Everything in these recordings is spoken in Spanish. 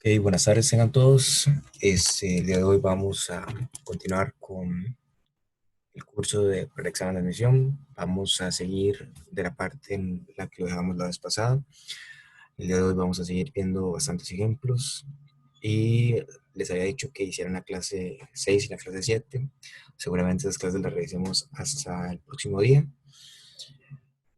Buenas tardes tengan todos. El día de hoy vamos a continuar con el curso de para el examen de admisión. Vamos a seguir de la parte en la que lo dejamos la vez pasada. El día de hoy vamos a seguir viendo bastantes ejemplos y les había dicho que hicieran la clase 6 y la clase 7. Seguramente esas clases las revisemos hasta el próximo día,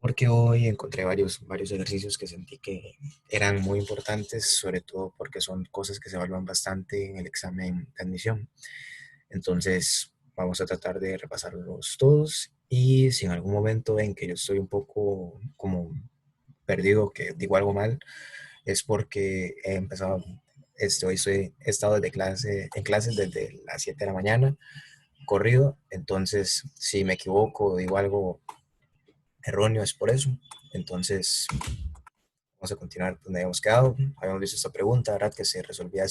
porque hoy encontré varios ejercicios que sentí que eran muy importantes, sobre todo porque son cosas que se evalúan bastante en el examen de admisión. Entonces, vamos a tratar de repasarlos todos y si en algún momento ven que yo estoy un poco como perdido, que digo algo mal, es porque he empezado, he estado en clases desde las 7 de la mañana, corrido, entonces si me equivoco, digo algo erróneo, es por eso. Entonces, vamos a continuar donde habíamos quedado. Habíamos visto esta pregunta, ¿verdad? Que se resolvía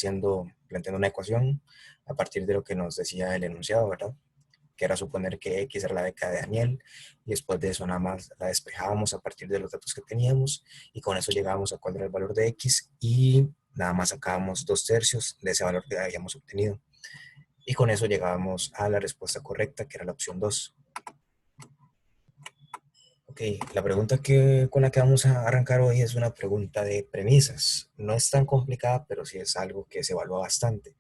planteando una ecuación a partir de lo que nos decía el enunciado, ¿verdad? Que era suponer que X era la beca de Daniel, y después de eso nada más la despejábamos a partir de los datos que teníamos, y con eso llegábamos a cuál era el valor de X, y nada más sacábamos 2/3 de ese valor que habíamos obtenido. Y con eso llegábamos a la respuesta correcta, que era la opción 2. Ok, la pregunta con la que vamos a arrancar hoy es una pregunta de premisas. No es tan complicada, pero sí es algo que se evalúa bastante.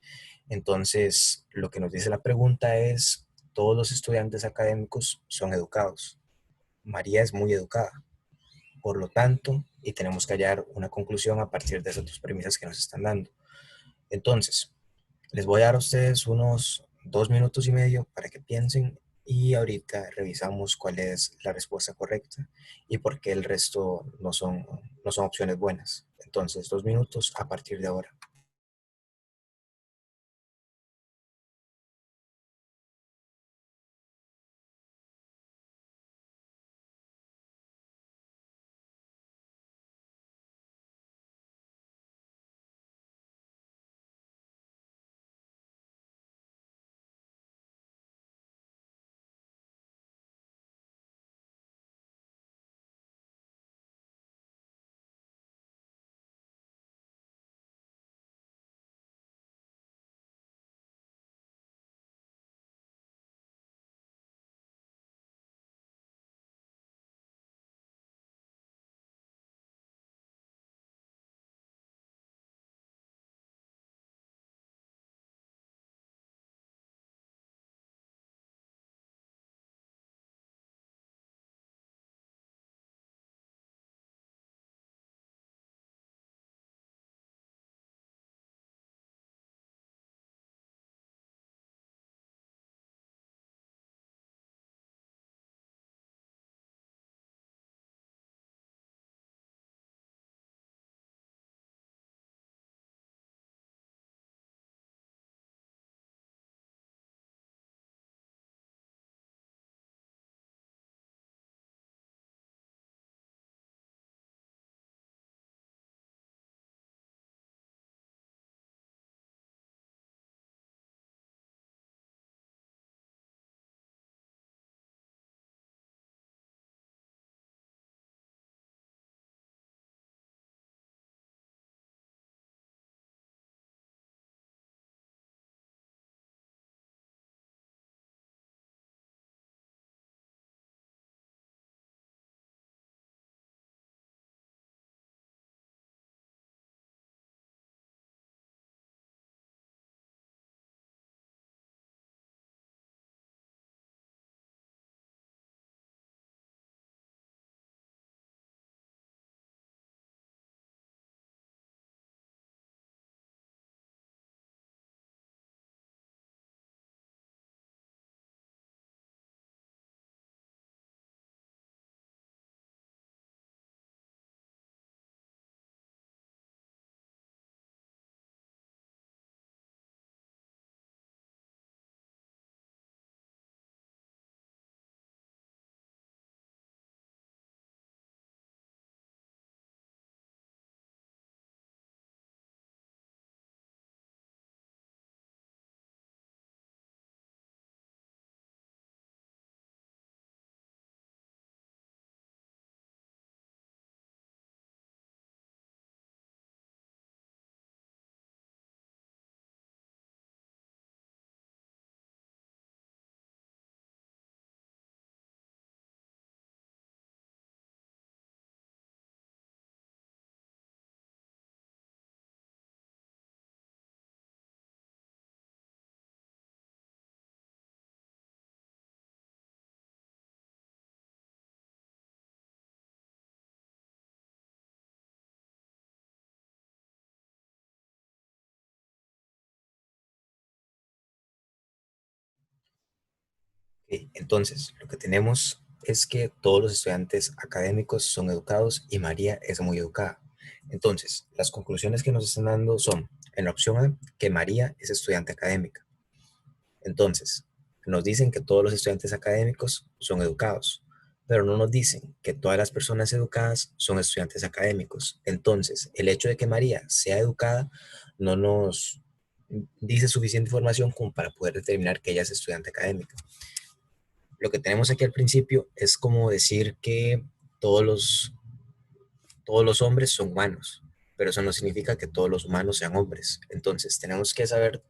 Entonces, lo que nos dice la pregunta es, todos los estudiantes académicos son educados. María es muy educada, por lo tanto, y tenemos que hallar una conclusión a partir de esas dos premisas que nos están dando. Entonces, les voy a dar a ustedes unos 2 minutos y medio para que piensen y ahorita revisamos cuál es la respuesta correcta y por qué el resto no son opciones buenas. Entonces, 2 minutos a partir de ahora. Ok, entonces, lo que tenemos es que todos los estudiantes académicos son educados y María es muy educada. Entonces, las conclusiones que nos están dando son, en la opción A, que María es estudiante académica. Entonces, nos dicen que todos los estudiantes académicos son educados, pero no nos dicen que todas las personas educadas son estudiantes académicos. Entonces, el hecho de que María sea educada no nos dice suficiente información como para poder determinar que ella es estudiante académica. Lo que tenemos aquí al principio es como decir que todos los, todos los hombres son humanos, pero eso no significa que todos los humanos sean hombres. Entonces, tenemos que saber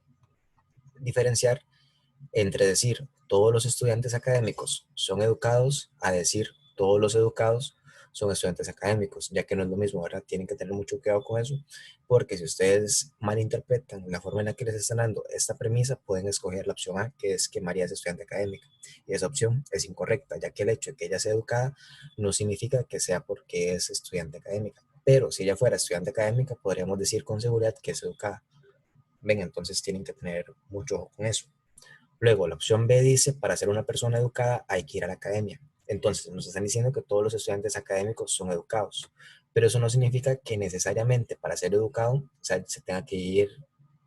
diferenciar entre decir todos los estudiantes académicos son educados a decir todos los educados son estudiantes académicos, ya que no es lo mismo, ¿verdad? Tienen que tener mucho cuidado con eso, porque si ustedes malinterpretan la forma en la que les están dando esta premisa, pueden escoger la opción A, que es que María es estudiante académica, y esa opción es incorrecta, ya que el hecho de que ella sea educada no significa que sea porque es estudiante académica, pero si ella fuera estudiante académica, podríamos decir con seguridad que es educada. Ven, entonces tienen que tener mucho ojo con eso. Luego, la opción B dice, para ser una persona educada hay que ir a la academia. Entonces, nos están diciendo que todos los estudiantes académicos son educados, pero eso no significa que necesariamente para ser educado, o sea, se tenga que ir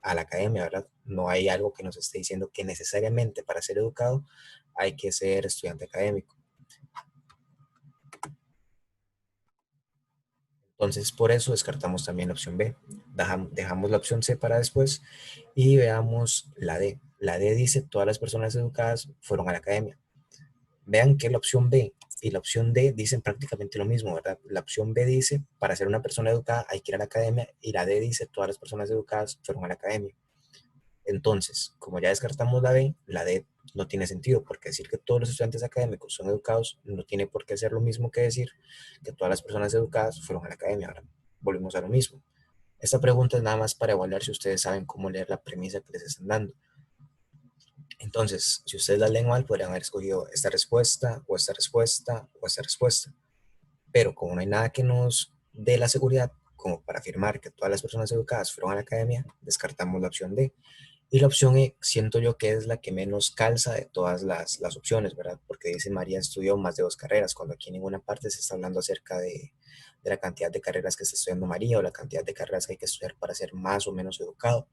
a la academia, ¿verdad? No hay algo que nos esté diciendo que necesariamente para ser educado hay que ser estudiante académico. Entonces, por eso descartamos también la opción B. Dejamos la opción C para después y veamos la D. La D dice, todas las personas educadas fueron a la academia. Vean que la opción B y la opción D dicen prácticamente lo mismo, ¿verdad? La opción B dice, para ser una persona educada hay que ir a la academia, y la D dice, todas las personas educadas fueron a la academia. Entonces, como ya descartamos la B, la D no tiene sentido, porque decir que todos los estudiantes académicos son educados no tiene por qué ser lo mismo que decir que todas las personas educadas fueron a la academia. Ahora volvemos a lo mismo. Esta pregunta es nada más para evaluar si ustedes saben cómo leer la premisa que les están dando. Entonces, si ustedes la leen mal, podrían haber escogido esta respuesta, o esta respuesta, o esta respuesta. Pero como no hay nada que nos dé la seguridad como para afirmar que todas las personas educadas fueron a la academia, descartamos la opción D. Y la opción E siento yo que es la que menos calza de todas las opciones, ¿verdad? Porque dice María estudió más de 2 carreras, cuando aquí en ninguna parte se está hablando acerca de la cantidad de carreras que está estudiando María o la cantidad de carreras que hay que estudiar para ser más o menos educado.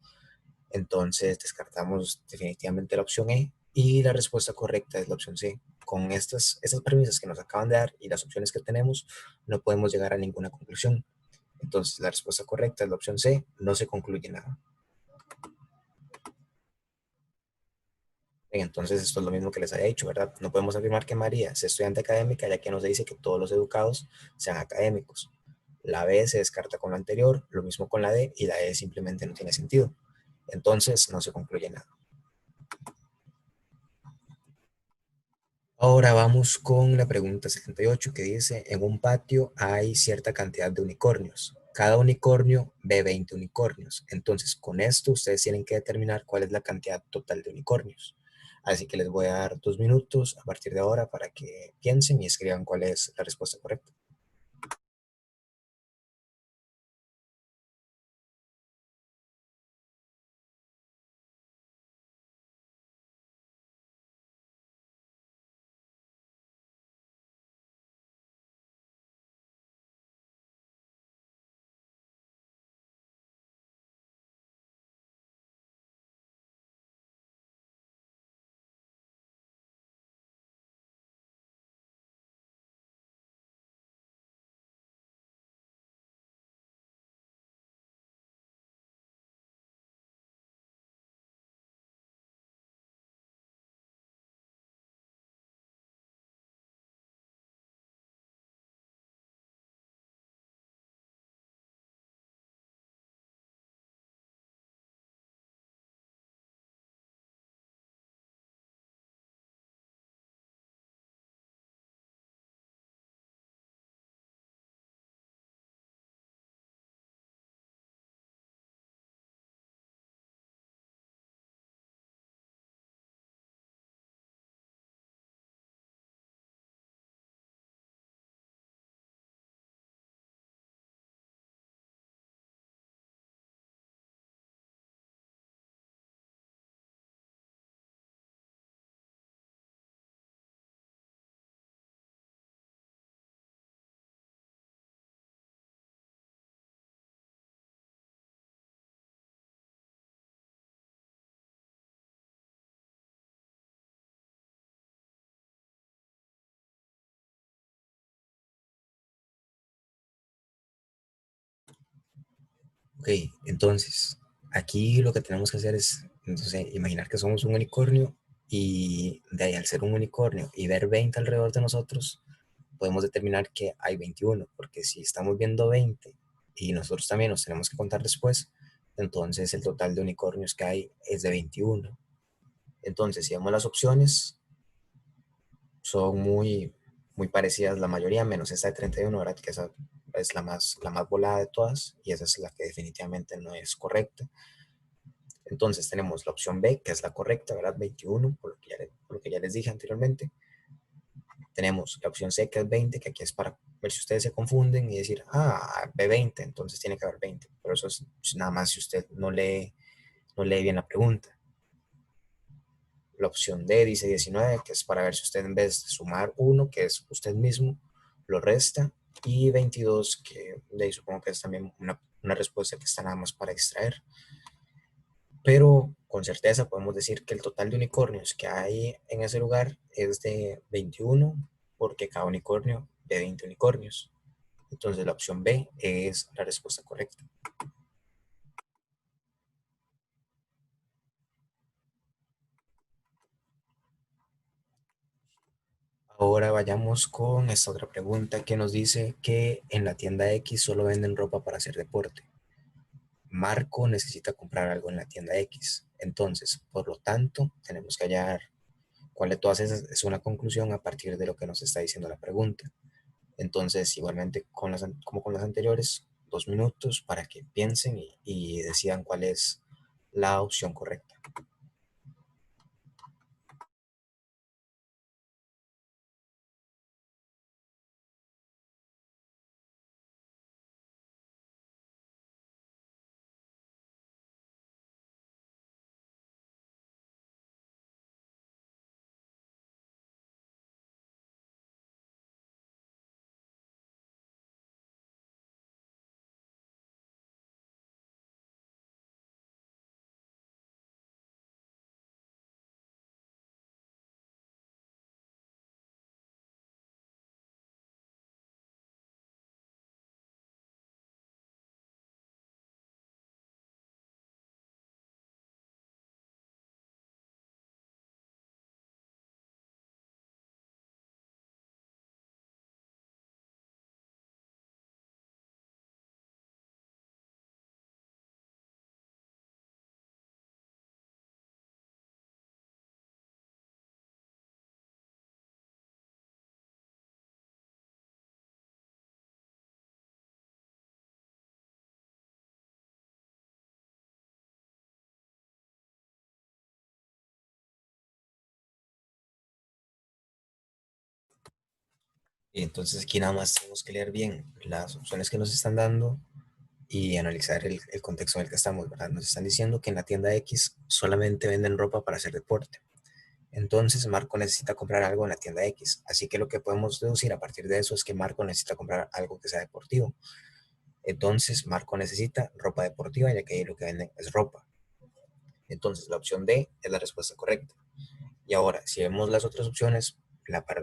Entonces descartamos definitivamente la opción E y la respuesta correcta es la opción C. Con estas premisas que nos acaban de dar y las opciones que tenemos, no podemos llegar a ninguna conclusión. Entonces la respuesta correcta es la opción C, no se concluye nada. Entonces esto es lo mismo que les había dicho, ¿verdad? No podemos afirmar que María sea estudiante académica, ya que nos dice que todos los educados sean académicos. La B se descarta con la anterior, lo mismo con la D, y la E simplemente no tiene sentido. Entonces no se concluye nada. Ahora vamos con la pregunta 78 que dice, en un patio hay cierta cantidad de unicornios. Cada unicornio ve 20 unicornios. Entonces, con esto ustedes tienen que determinar cuál es la cantidad total de unicornios. Así que les voy a dar 2 minutos a partir de ahora para que piensen y escriban cuál es la respuesta correcta. Ok, entonces, aquí lo que tenemos que hacer es, entonces, imaginar que somos un unicornio y de ahí al ser un unicornio y ver 20 alrededor de nosotros, podemos determinar que hay 21, porque si estamos viendo 20 y nosotros también nos tenemos que contar después, entonces el total de unicornios que hay es de 21. Entonces, si vemos las opciones, son muy parecidas la mayoría, menos esta de 31, ¿verdad? Que esa es la más volada de todas y esa es la que definitivamente no es correcta. Entonces tenemos la opción B, que es la correcta, ¿verdad? 21, por lo que ya les dije anteriormente. Tenemos la opción C, que es 20, que aquí es para ver si ustedes se confunden y decir, B20, entonces tiene que haber 20. Pero eso es nada más si usted no lee bien la pregunta. La opción D dice 19, que es para ver si usted en vez de sumar 1, que es usted mismo, lo resta. Y 22, que de ahí supongo que es también una respuesta que está nada más para extraer. Pero con certeza podemos decir que el total de unicornios que hay en ese lugar es de 21, porque cada unicornio de 20 unicornios. Entonces la opción B es la respuesta correcta. Ahora vayamos con esta otra pregunta que nos dice que en la tienda X solo venden ropa para hacer deporte. Marco necesita comprar algo en la tienda X. Entonces, por lo tanto, tenemos que hallar cuál de todas esas es una conclusión a partir de lo que nos está diciendo la pregunta. Entonces, igualmente como con las anteriores, 2 minutos para que piensen y decidan cuál es la opción correcta. Y entonces aquí nada más tenemos que leer bien las opciones que nos están dando y analizar el contexto en el que estamos, ¿verdad? Nos están diciendo que en la tienda X solamente venden ropa para hacer deporte. Entonces Marco necesita comprar algo en la tienda X. Así que lo que podemos deducir a partir de eso es que Marco necesita comprar algo que sea deportivo. Entonces Marco necesita ropa deportiva, ya que ahí lo que venden es ropa. Entonces la opción D es la respuesta correcta. Y ahora, si vemos las otras opciones,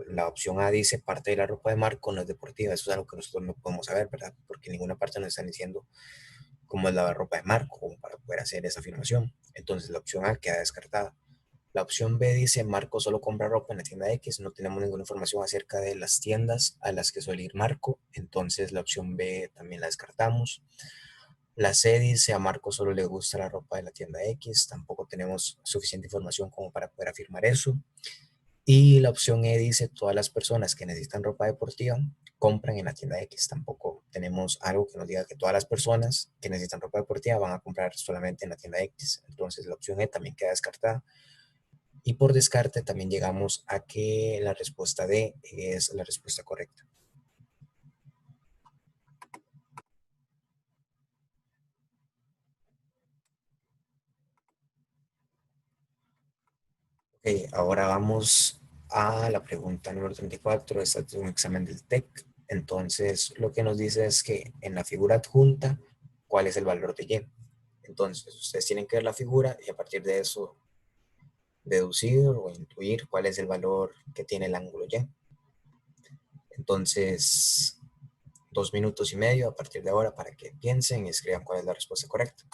la opción A dice parte de la ropa de Marco no es deportiva. Eso es algo que nosotros no podemos saber, ¿verdad? Porque en ninguna parte nos están diciendo cómo es la ropa de Marco, como para poder hacer esa afirmación. Entonces la opción A queda descartada. La opción B dice Marco solo compra ropa en la tienda X. No tenemos ninguna información acerca de las tiendas a las que suele ir Marco. Entonces la opción B también la descartamos. La C dice a Marco solo le gusta la ropa de la tienda X. Tampoco tenemos suficiente información como para poder afirmar eso. Y la opción E dice todas las personas que necesitan ropa deportiva compran en la tienda X. Tampoco tenemos algo que nos diga que todas las personas que necesitan ropa deportiva van a comprar solamente en la tienda X. Entonces la opción E también queda descartada. Y por descarte también llegamos a que la respuesta D es la respuesta correcta. Ok, ahora vamos a la pregunta número 34. Este es un examen del TEC. Entonces, lo que nos dice es que en la figura adjunta, ¿cuál es el valor de Y? Entonces, ustedes tienen que ver la figura y a partir de eso deducir o intuir cuál es el valor que tiene el ángulo Y. Entonces, 2 minutos y medio a partir de ahora para que piensen y escriban cuál es la respuesta correcta.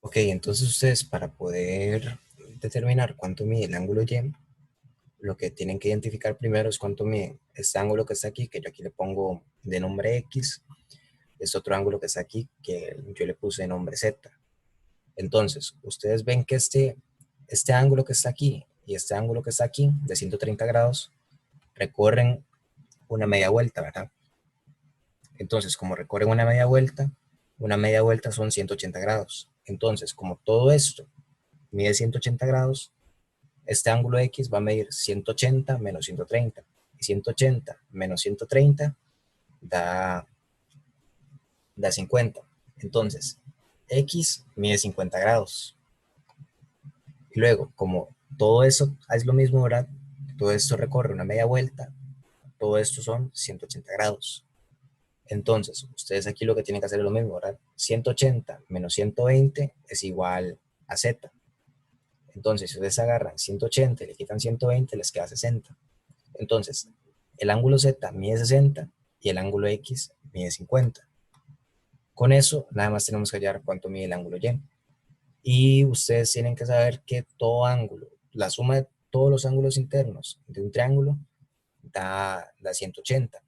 Ok, entonces ustedes para poder determinar cuánto mide el ángulo Y, lo que tienen que identificar primero es cuánto mide este ángulo que está aquí, que yo aquí le pongo de nombre X, es otro ángulo que está aquí, que yo le puse de nombre Z. Entonces, ustedes ven que este ángulo que está aquí y este ángulo que está aquí, de 130 grados, recorren una media vuelta, ¿verdad? Entonces, como recorren una media vuelta son 180 grados. Entonces, como todo esto mide 180 grados, este ángulo X va a medir 180 menos 130. Y 180 menos 130 da, da 50. Entonces, X mide 50 grados. Y luego, como todo eso es lo mismo, ¿verdad? Todo esto recorre una media vuelta, todo esto son 180 grados. Entonces, ustedes aquí lo que tienen que hacer es lo mismo, ¿verdad? 180 menos 120 es igual a Z. Entonces, si ustedes agarran 180 y le quitan 120, les queda 60. Entonces, el ángulo Z mide 60 y el ángulo X mide 50. Con eso, nada más tenemos que hallar cuánto mide el ángulo Y. Y ustedes tienen que saber que todo ángulo, la suma de todos los ángulos internos de un triángulo da 180.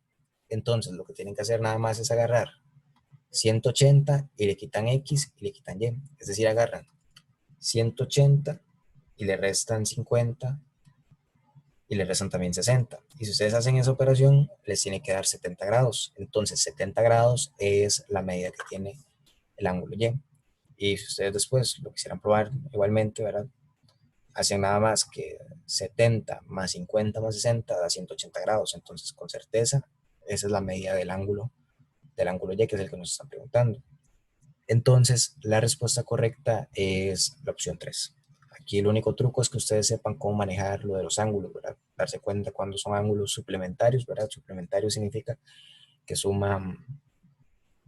Entonces, lo que tienen que hacer nada más es agarrar 180 y le quitan X y le quitan Y. Es decir, agarran 180 y le restan 50 y le restan también 60. Y si ustedes hacen esa operación, les tiene que dar 70 grados. Entonces, 70 grados es la medida que tiene el ángulo Y. Y si ustedes después lo quisieran probar igualmente, ¿verdad? hacen nada más que 70 más 50 más 60 da 180 grados. Entonces, con certeza, esa es la medida del ángulo Y, que es el que nos están preguntando. Entonces, la respuesta correcta es la opción 3. Aquí el único truco es que ustedes sepan cómo manejar lo de los ángulos, ¿verdad? Darse cuenta cuando son ángulos suplementarios, ¿verdad? Suplementario significa que suman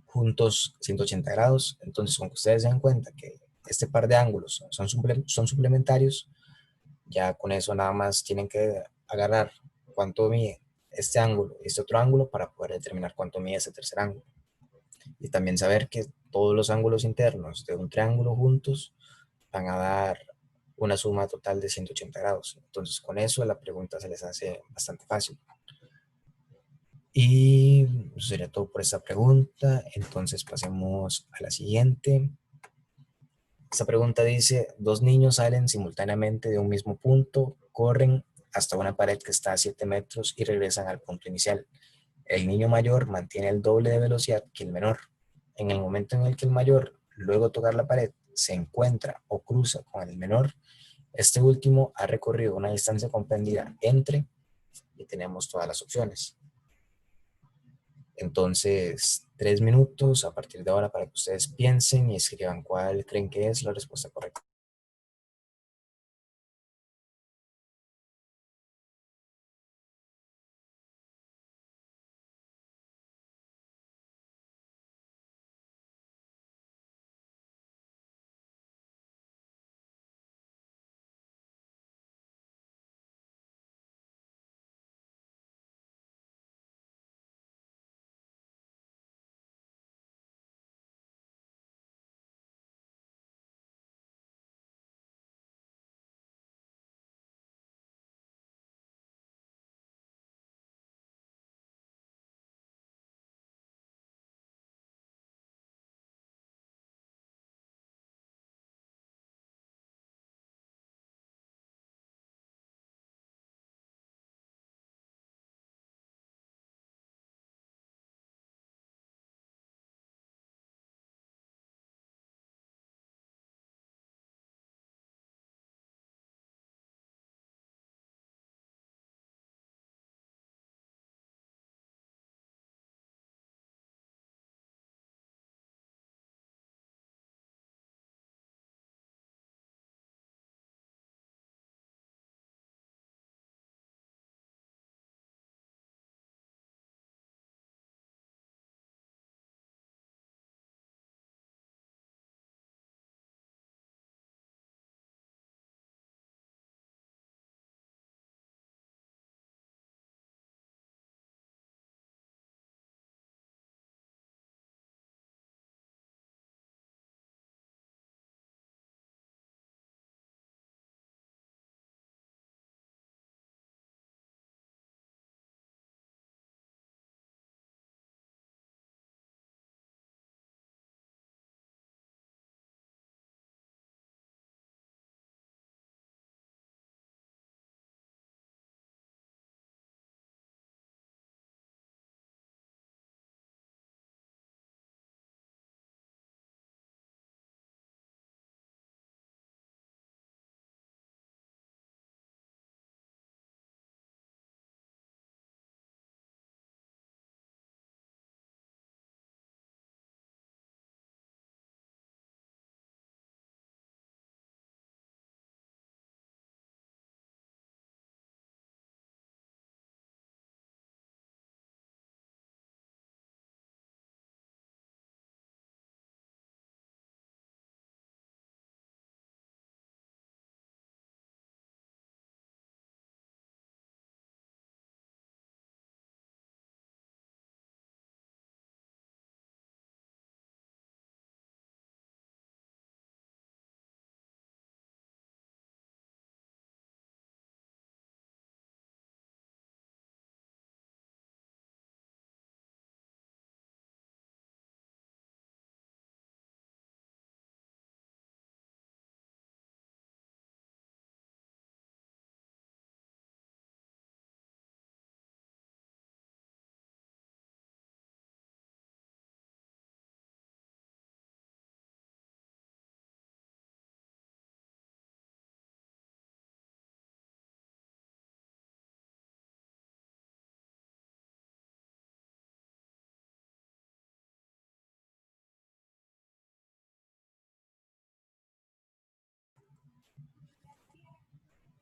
juntos 180 grados. Entonces, con que ustedes se den cuenta que este par de ángulos son suplementarios, ya con eso nada más tienen que agarrar cuánto mide este ángulo y este otro ángulo para poder determinar cuánto mide ese tercer ángulo. Y también saber que todos los ángulos internos de un triángulo juntos van a dar una suma total de 180 grados. Entonces, con eso la pregunta se les hace bastante fácil. Y eso sería todo por esta pregunta. Entonces, pasemos a la siguiente. Esta pregunta dice, dos niños salen simultáneamente de un mismo punto, corren hasta una pared que está a 7 metros y regresan al punto inicial. El niño mayor mantiene el doble de velocidad que el menor. En el momento en el que el mayor, luego de tocar la pared, se encuentra o cruza con el menor, este último ha recorrido una distancia comprendida entre, y tenemos todas las opciones. Entonces, 3 minutos a partir de ahora para que ustedes piensen y escriban cuál creen que es la respuesta correcta.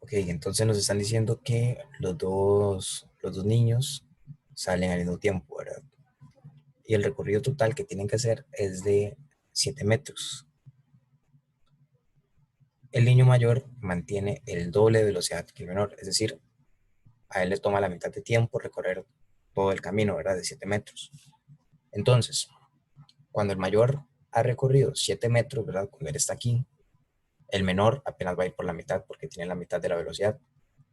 Ok, entonces nos están diciendo que los dos niños salen al mismo tiempo, ¿verdad? Y el recorrido total que tienen que hacer es de 7 metros. El niño mayor mantiene el doble de velocidad que el menor, es decir, a él le toma la mitad de tiempo recorrer todo el camino, ¿verdad? De 7 metros. Entonces, cuando el mayor ha recorrido 7 metros, ¿verdad? Cuando él está aquí, el menor apenas va a ir por la mitad porque tiene la mitad de la velocidad.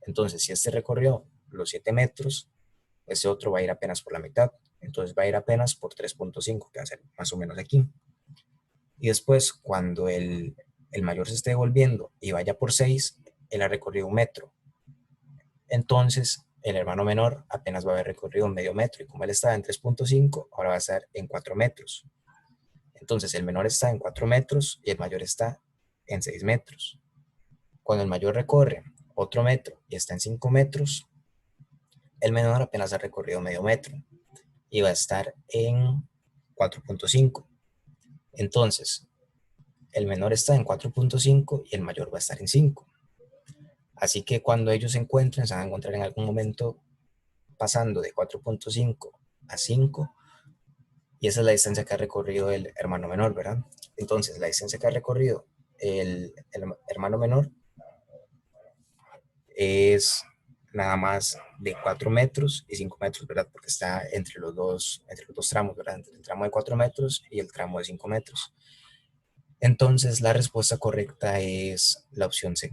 Entonces, si este recorrió los 7 metros, ese otro va a ir apenas por la mitad. Entonces va a ir apenas por 3.5, que va a ser más o menos aquí. Y después, cuando el mayor se esté devolviendo y vaya por 6, él ha recorrido 1 metro. Entonces, el hermano menor apenas va a haber recorrido medio metro. Y como él estaba en 3.5, ahora va a estar en 4 metros. Entonces, el menor está en 4 metros y el mayor está en 6 metros. Cuando el mayor recorre otro metro y está en 5 metros, el menor apenas ha recorrido medio metro y va a estar en 4.5. Entonces, el menor está en 4.5 y el mayor va a estar en 5. Así que cuando ellos se encuentren, se van a encontrar en algún momento pasando de 4.5 a 5, y esa es la distancia que ha recorrido el hermano menor, ¿verdad? Entonces, la distancia que ha recorrido el hermano menor es nada más de 4 metros y 5 metros, ¿verdad? Porque está entre los dos tramos, ¿verdad? Entre el tramo de 4 metros y el tramo de 5 metros. Entonces, la respuesta correcta es la opción C.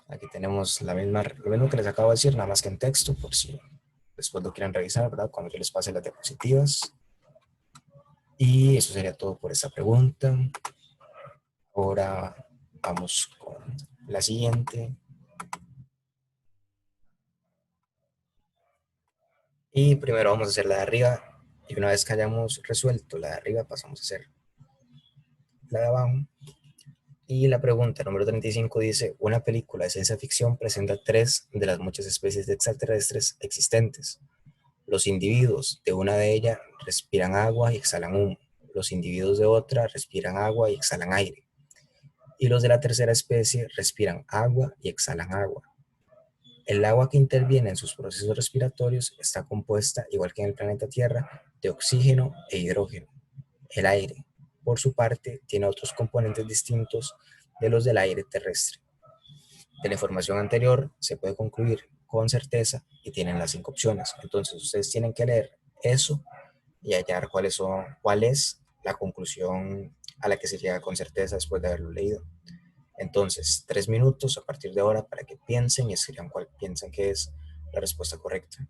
Aquí tenemos lo mismo que les acabo de decir, nada más que en texto, por si después lo quieren revisar, ¿verdad? Cuando yo les pase las diapositivas. Y eso sería todo por esta pregunta. Ahora vamos con la siguiente. Y primero vamos a hacer la de arriba. Y una vez que hayamos resuelto la de arriba, pasamos a hacer la de abajo. Y la pregunta número 35 dice, una película de ciencia ficción presenta tres de las muchas especies de extraterrestres existentes. Los individuos de una de ellas respiran agua y exhalan humo. Los individuos de otra respiran agua y exhalan aire. Y los de la tercera especie respiran agua y exhalan agua. El agua que interviene en sus procesos respiratorios está compuesta, igual que en el planeta Tierra, de oxígeno e hidrógeno. El aire, por su parte, tiene otros componentes distintos de los del aire terrestre. De la información anterior se puede concluir con certeza y tienen las 5 opciones. Entonces ustedes tienen que leer eso y hallar cuál es la conclusión a la que se llega con certeza después de haberlo leído. Entonces, 3 minutos a partir de ahora para que piensen y escriban cuál piensan que es la respuesta correcta.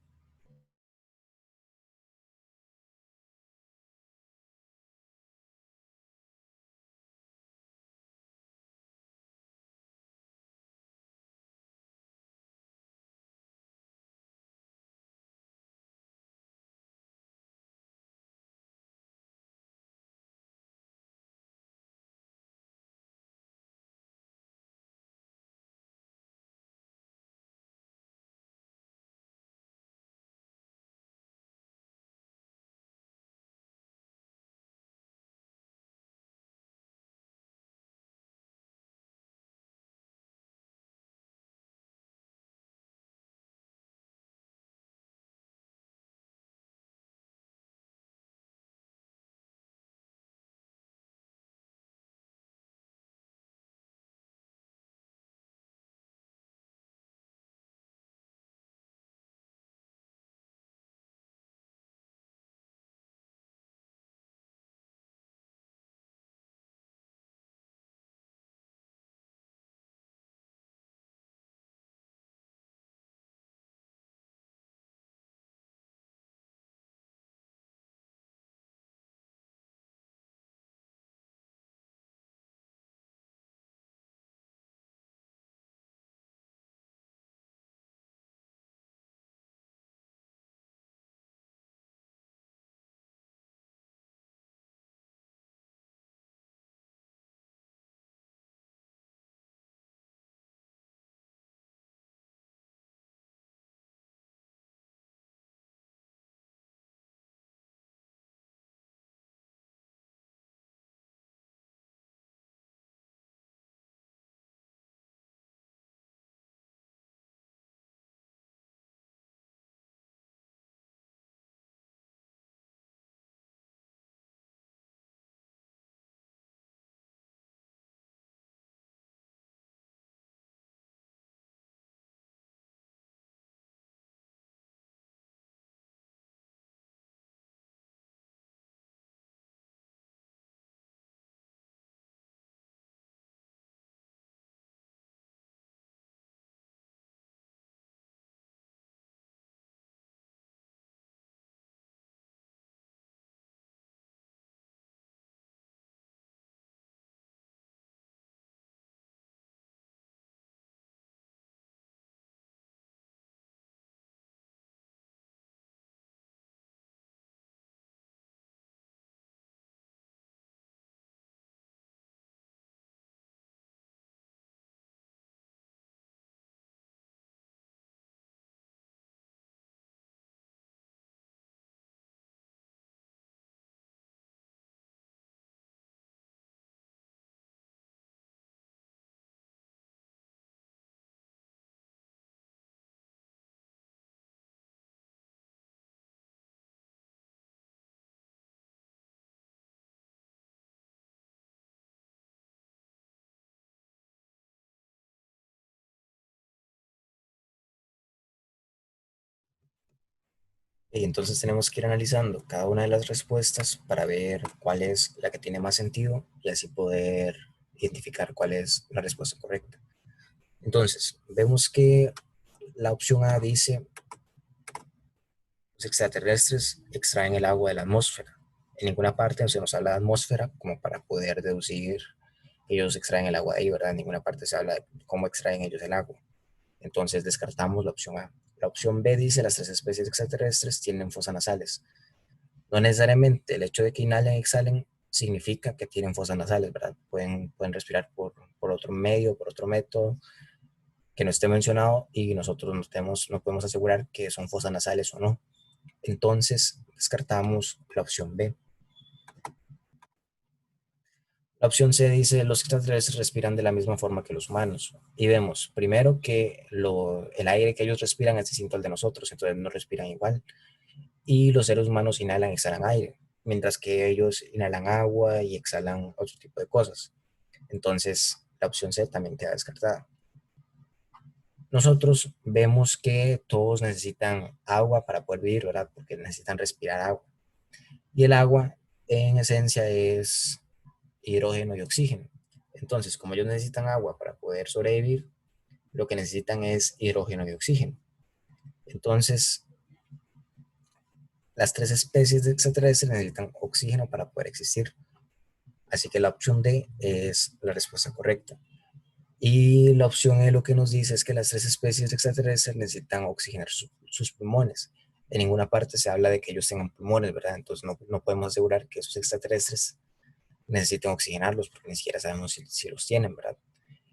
Y entonces tenemos que ir analizando cada una de las respuestas para ver cuál es la que tiene más sentido y así poder identificar cuál es la respuesta correcta. Entonces, vemos que la opción A dice: los extraterrestres extraen el agua de la atmósfera. En ninguna parte se nos habla de atmósfera como para poder deducir que ellos extraen el agua de ahí, ¿verdad? En ninguna parte se habla de cómo extraen ellos el agua. Entonces descartamos la opción A. La opción B dice: las tres especies extraterrestres tienen fosas nasales. No necesariamente el hecho de que inhalen y exhalen significa que tienen fosas nasales, ¿verdad? Pueden respirar por otro medio, por otro método que no esté mencionado y nosotros no podemos asegurar que son fosas nasales o no. Entonces descartamos la opción B. La opción C dice: los extraterrestres respiran de la misma forma que los humanos. Y vemos, primero, que el aire que ellos respiran es distinto al de nosotros, entonces no respiran igual. Y los seres humanos inhalan y exhalan aire, mientras que ellos inhalan agua y exhalan otro tipo de cosas. Entonces, la opción C también queda descartada. Nosotros vemos que todos necesitan agua para poder vivir, ¿verdad? Porque necesitan respirar agua. Y el agua, en esencia, es hidrógeno y oxígeno. Entonces, como ellos necesitan agua para poder sobrevivir, lo que necesitan es hidrógeno y oxígeno. Entonces, las tres especies de extraterrestres necesitan oxígeno para poder existir. Así que la opción D es la respuesta correcta. Y la opción E lo que nos dice es que las tres especies de extraterrestres necesitan oxigenar sus pulmones. En ninguna parte se habla de que ellos tengan pulmones, ¿verdad? Entonces no podemos asegurar que esos extraterrestres necesiten oxigenarlos porque ni siquiera sabemos si los tienen, ¿verdad?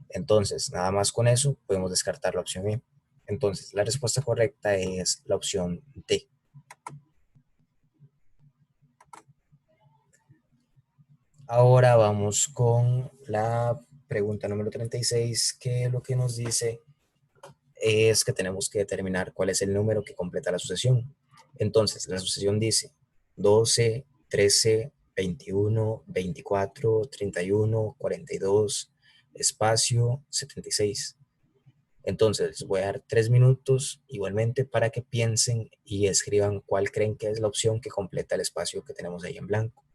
Entonces, nada más con eso podemos descartar la opción E. Entonces, la respuesta correcta es la opción D. Ahora vamos con la pregunta número 36, que lo que nos dice es que tenemos que determinar cuál es el número que completa la sucesión. Entonces, la sucesión dice 12, 13, 21, 24, 31, 42, espacio 76. Entonces, les voy a dar 3 minutos igualmente para que piensen y escriban cuál creen que es la opción que completa el espacio que tenemos ahí en blanco.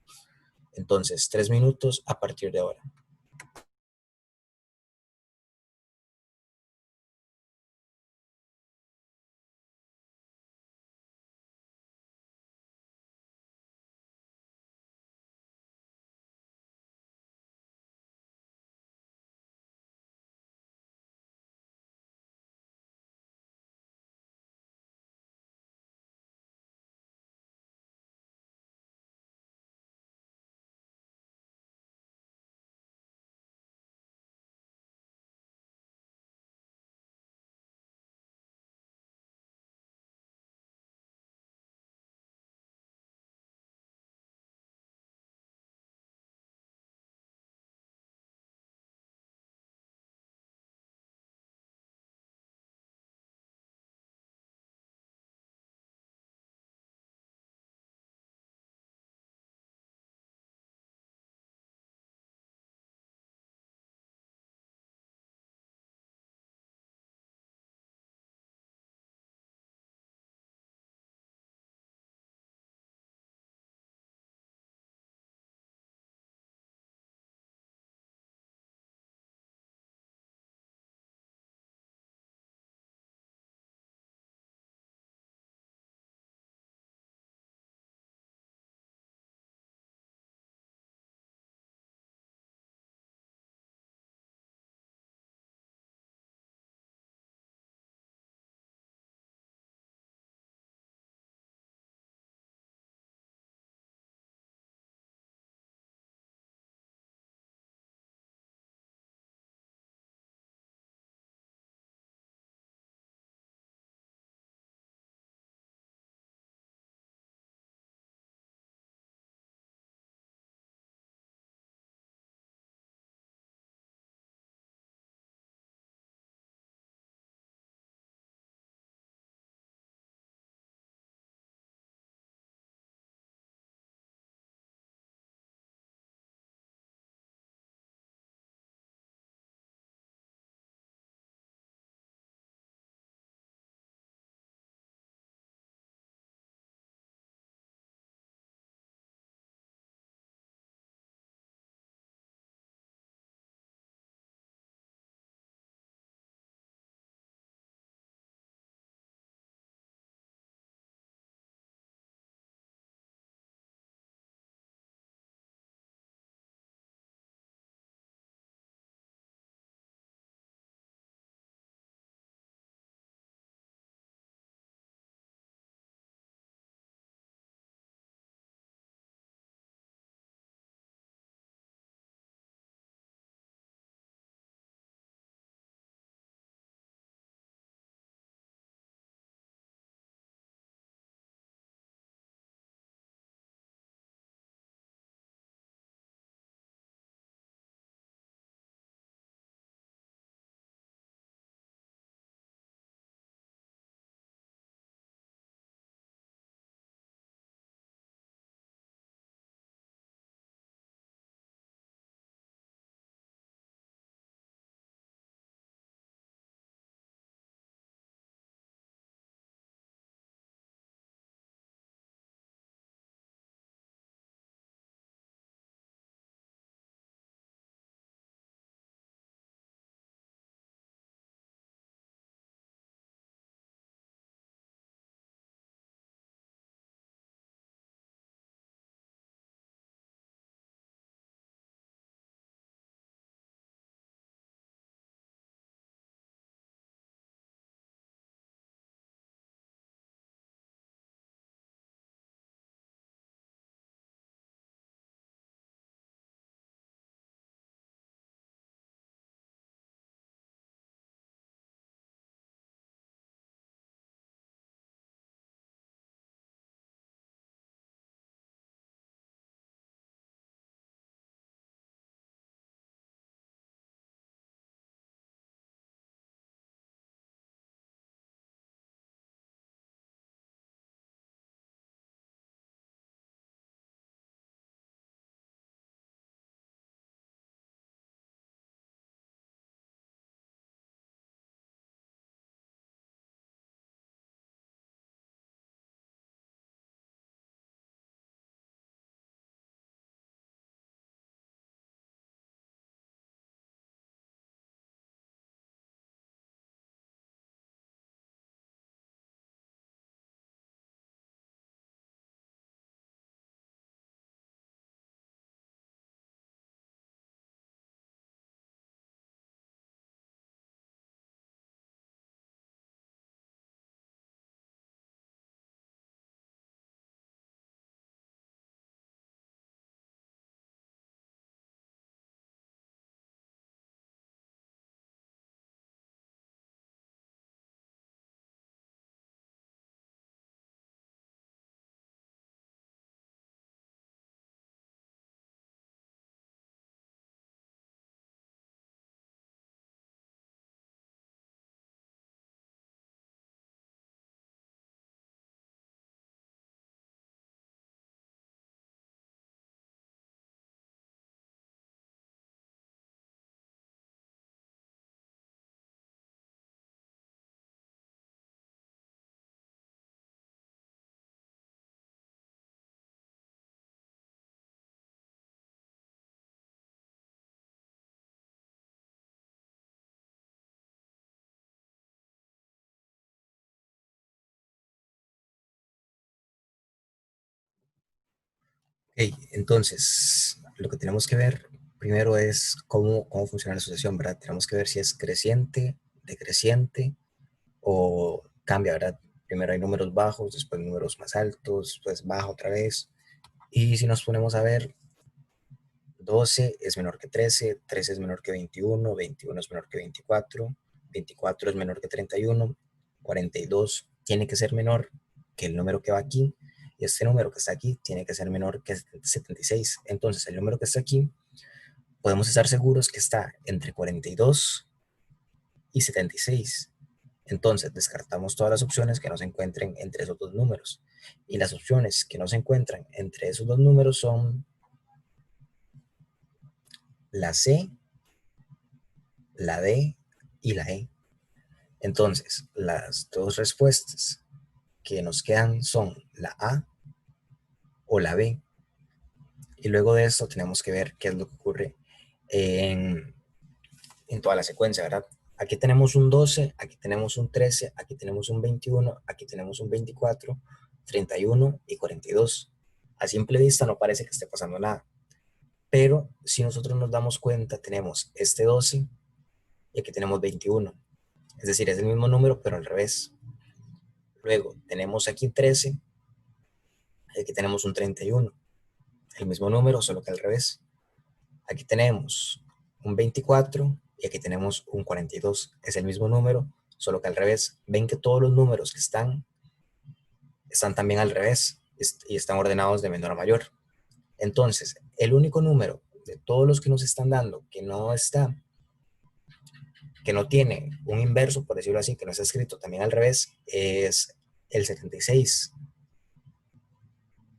Entonces, 3 minutos a partir de ahora. Entonces, lo que tenemos que ver primero es cómo funciona la asociación, ¿verdad? Tenemos que ver si es creciente, decreciente o cambia, ¿verdad? Primero hay números bajos, después números más altos, después baja otra vez. Y si nos ponemos a ver, 12 es menor que 13, 13 es menor que 21, 21 es menor que 24, 24 es menor que 31, 42 tiene que ser menor que el número que va aquí, y este número que está aquí tiene que ser menor que 76. Entonces, el número que está aquí, podemos estar seguros que está entre 42 y 76. Entonces, descartamos todas las opciones que no se encuentren entre esos dos números. Y las opciones que no se encuentran entre esos dos números son la C, la D y la E. Entonces, las dos respuestas que nos quedan son la A o la B. Y luego de esto tenemos que ver qué es lo que ocurre en, en toda la secuencia, ¿verdad? Aquí tenemos un 12, aquí tenemos un 13, aquí tenemos un 21, aquí tenemos un 24, 31 y 42. A simple vista no parece que esté pasando nada, pero si nosotros nos damos cuenta, tenemos este 12 y aquí tenemos 21. Es decir, es el mismo número, pero al revés. Luego tenemos aquí 13 y aquí tenemos un 31. El mismo número, solo que al revés. Aquí tenemos un 24 y aquí tenemos un 42. Es el mismo número, solo que al revés. Ven que todos los números que están también al revés y están ordenados de menor a mayor. Entonces, el único número de todos los que nos están dando que no tiene un inverso, por decirlo así, que no está escrito también al revés, es el 76.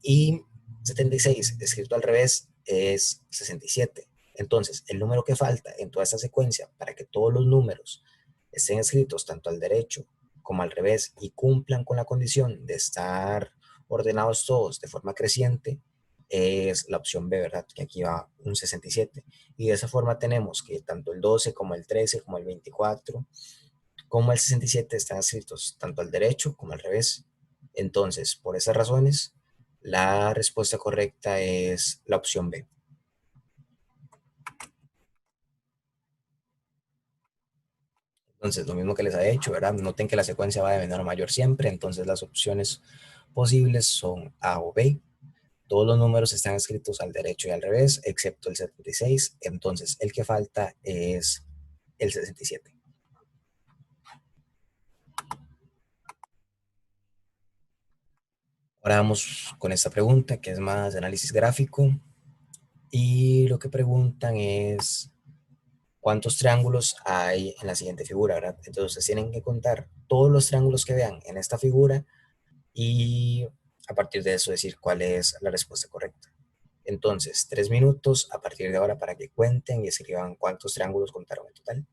Y 76 escrito al revés es 67. Entonces, el número que falta en toda esta secuencia para que todos los números estén escritos tanto al derecho como al revés y cumplan con la condición de estar ordenados todos de forma creciente es la opción B, ¿verdad? Que aquí va un 67. Y de esa forma tenemos que tanto el 12 como el 13 como el 24 como el 67 están escritos tanto al derecho como al revés. Entonces, por esas razones, la respuesta correcta es la opción B. Entonces, lo mismo que les ha hecho, ¿verdad? Noten que la secuencia va de menor a mayor siempre, entonces las opciones posibles son A o B. Todos los números están escritos al derecho y al revés, excepto el 76, entonces el que falta es el 67. Ahora vamos con esta pregunta, que es más de análisis gráfico, y lo que preguntan es cuántos triángulos hay en la siguiente figura, ¿verdad? Entonces tienen que contar todos los triángulos que vean en esta figura y a partir de eso decir cuál es la respuesta correcta. Entonces, 3 minutos a partir de ahora para que cuenten y escriban cuántos triángulos contaron en total.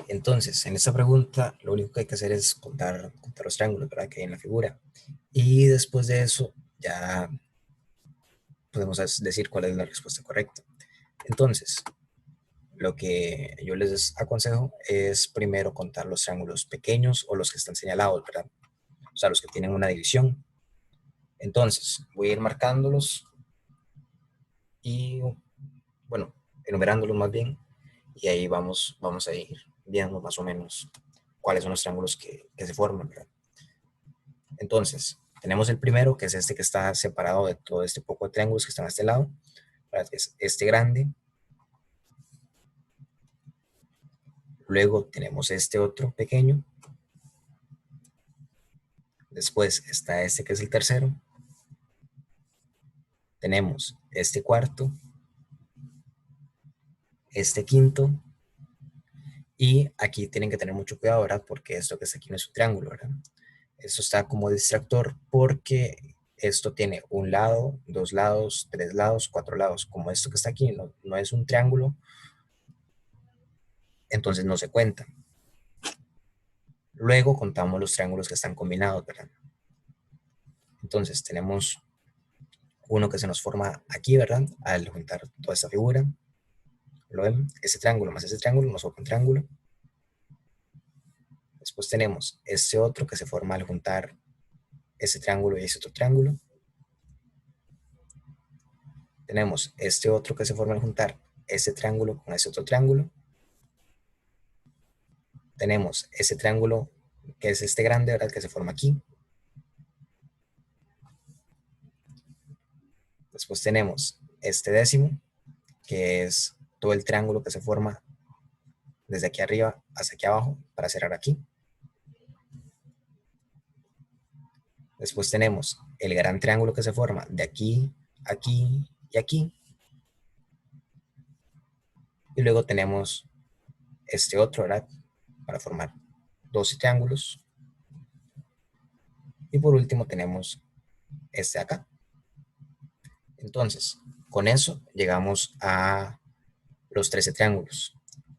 Entonces, en esta pregunta, lo único que hay que hacer es contar los triángulos, ¿verdad? Que hay en la figura. Y después de eso, ya podemos decir cuál es la respuesta correcta. Entonces, lo que yo les aconsejo es primero contar los triángulos pequeños o los que están señalados, ¿verdad? O sea, los que tienen una división. Entonces, voy a ir marcándolos y, bueno, enumerándolos más bien, y ahí vamos a ir viendo más o menos cuáles son los triángulos que se forman, ¿verdad? Entonces, tenemos el primero, que es este que está separado de todo este poco de triángulos que están a este lado, ¿verdad? Es este grande. Luego tenemos este otro pequeño. Después está este que es el tercero. Tenemos este cuarto, este quinto, y aquí tienen que tener mucho cuidado, ¿verdad? Porque esto que está aquí no es un triángulo, ¿verdad? Esto está como distractor porque esto tiene un lado, dos lados, tres lados, cuatro lados. Como esto que está aquí no es un triángulo, entonces no se cuenta. Luego contamos los triángulos que están combinados, ¿verdad? Entonces tenemos uno que se nos forma aquí, ¿verdad? Al juntar toda esta figura. ¿Lo ven? Ese triángulo más ese triángulo nos forma un triángulo. Después tenemos este otro que se forma al juntar ese triángulo y ese otro triángulo. Tenemos este otro que se forma al juntar este triángulo con ese otro triángulo. Tenemos ese triángulo que es este grande, ¿verdad? Que se forma aquí. Después tenemos este décimo, que es todo el triángulo que se forma desde aquí arriba hasta aquí abajo para cerrar aquí. Después tenemos el gran triángulo que se forma de aquí, aquí y aquí. Y luego tenemos este otro, ¿verdad? Para formar 12 triángulos. Y por último tenemos este de acá. Entonces, con eso llegamos a los 13 triángulos.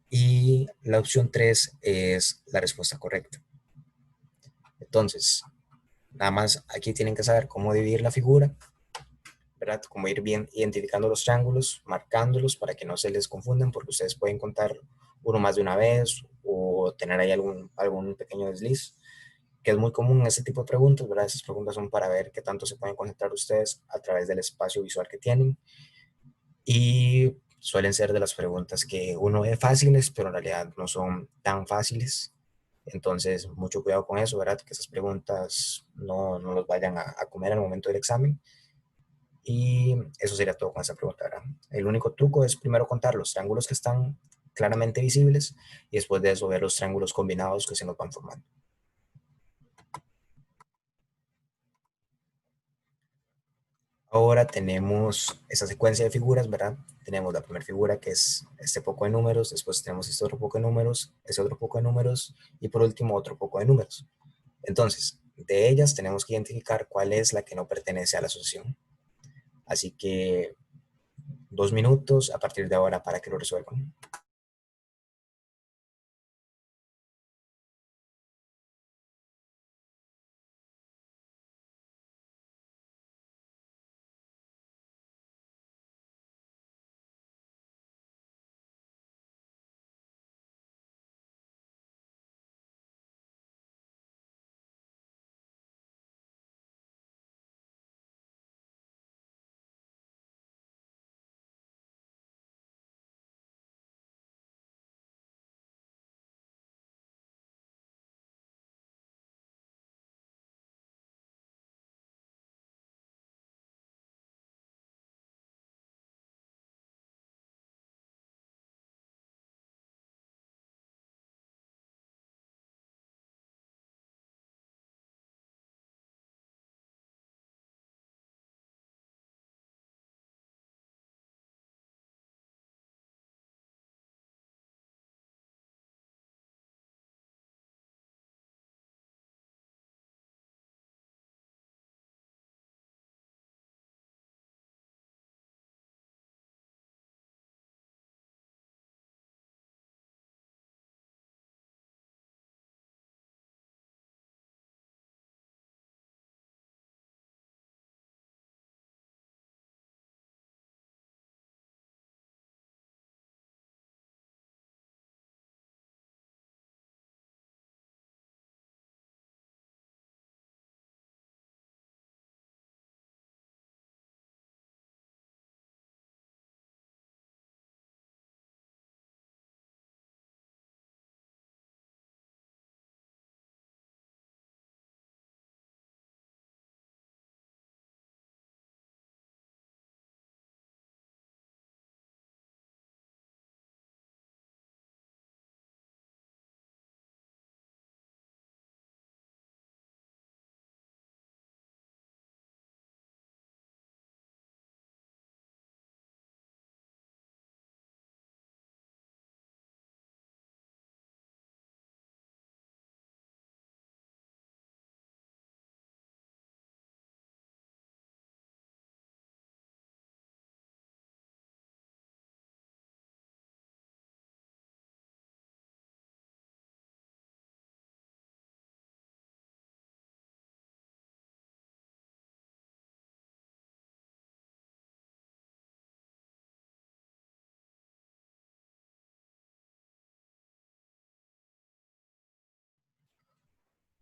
Y la opción 3 es la respuesta correcta. Entonces, nada más aquí tienen que saber cómo dividir la figura, ¿verdad? Cómo ir bien identificando los triángulos, marcándolos para que no se les confundan, porque ustedes pueden contar uno más de una vez o tener ahí algún pequeño desliz, que es muy común en este tipo de preguntas, ¿verdad? Esas preguntas son para ver qué tanto se pueden concentrar ustedes a través del espacio visual que tienen, y suelen ser de las preguntas que uno ve fáciles, pero en realidad no son tan fáciles. Entonces, mucho cuidado con eso, ¿verdad? Que esas preguntas no los vayan a comer al momento del examen. Y eso sería todo con esa pregunta, ¿verdad? El único truco es primero contar los triángulos que están claramente visibles y después de eso ver los triángulos combinados que se nos van formando. Ahora tenemos esa secuencia de figuras, ¿verdad? Tenemos la primera figura que es este poco de números, después tenemos este otro poco de números, ese otro poco de números y por último otro poco de números. Entonces, de ellas tenemos que identificar cuál es la que no pertenece a la asociación. Así que 2 minutos a partir de ahora para que lo resuelvan.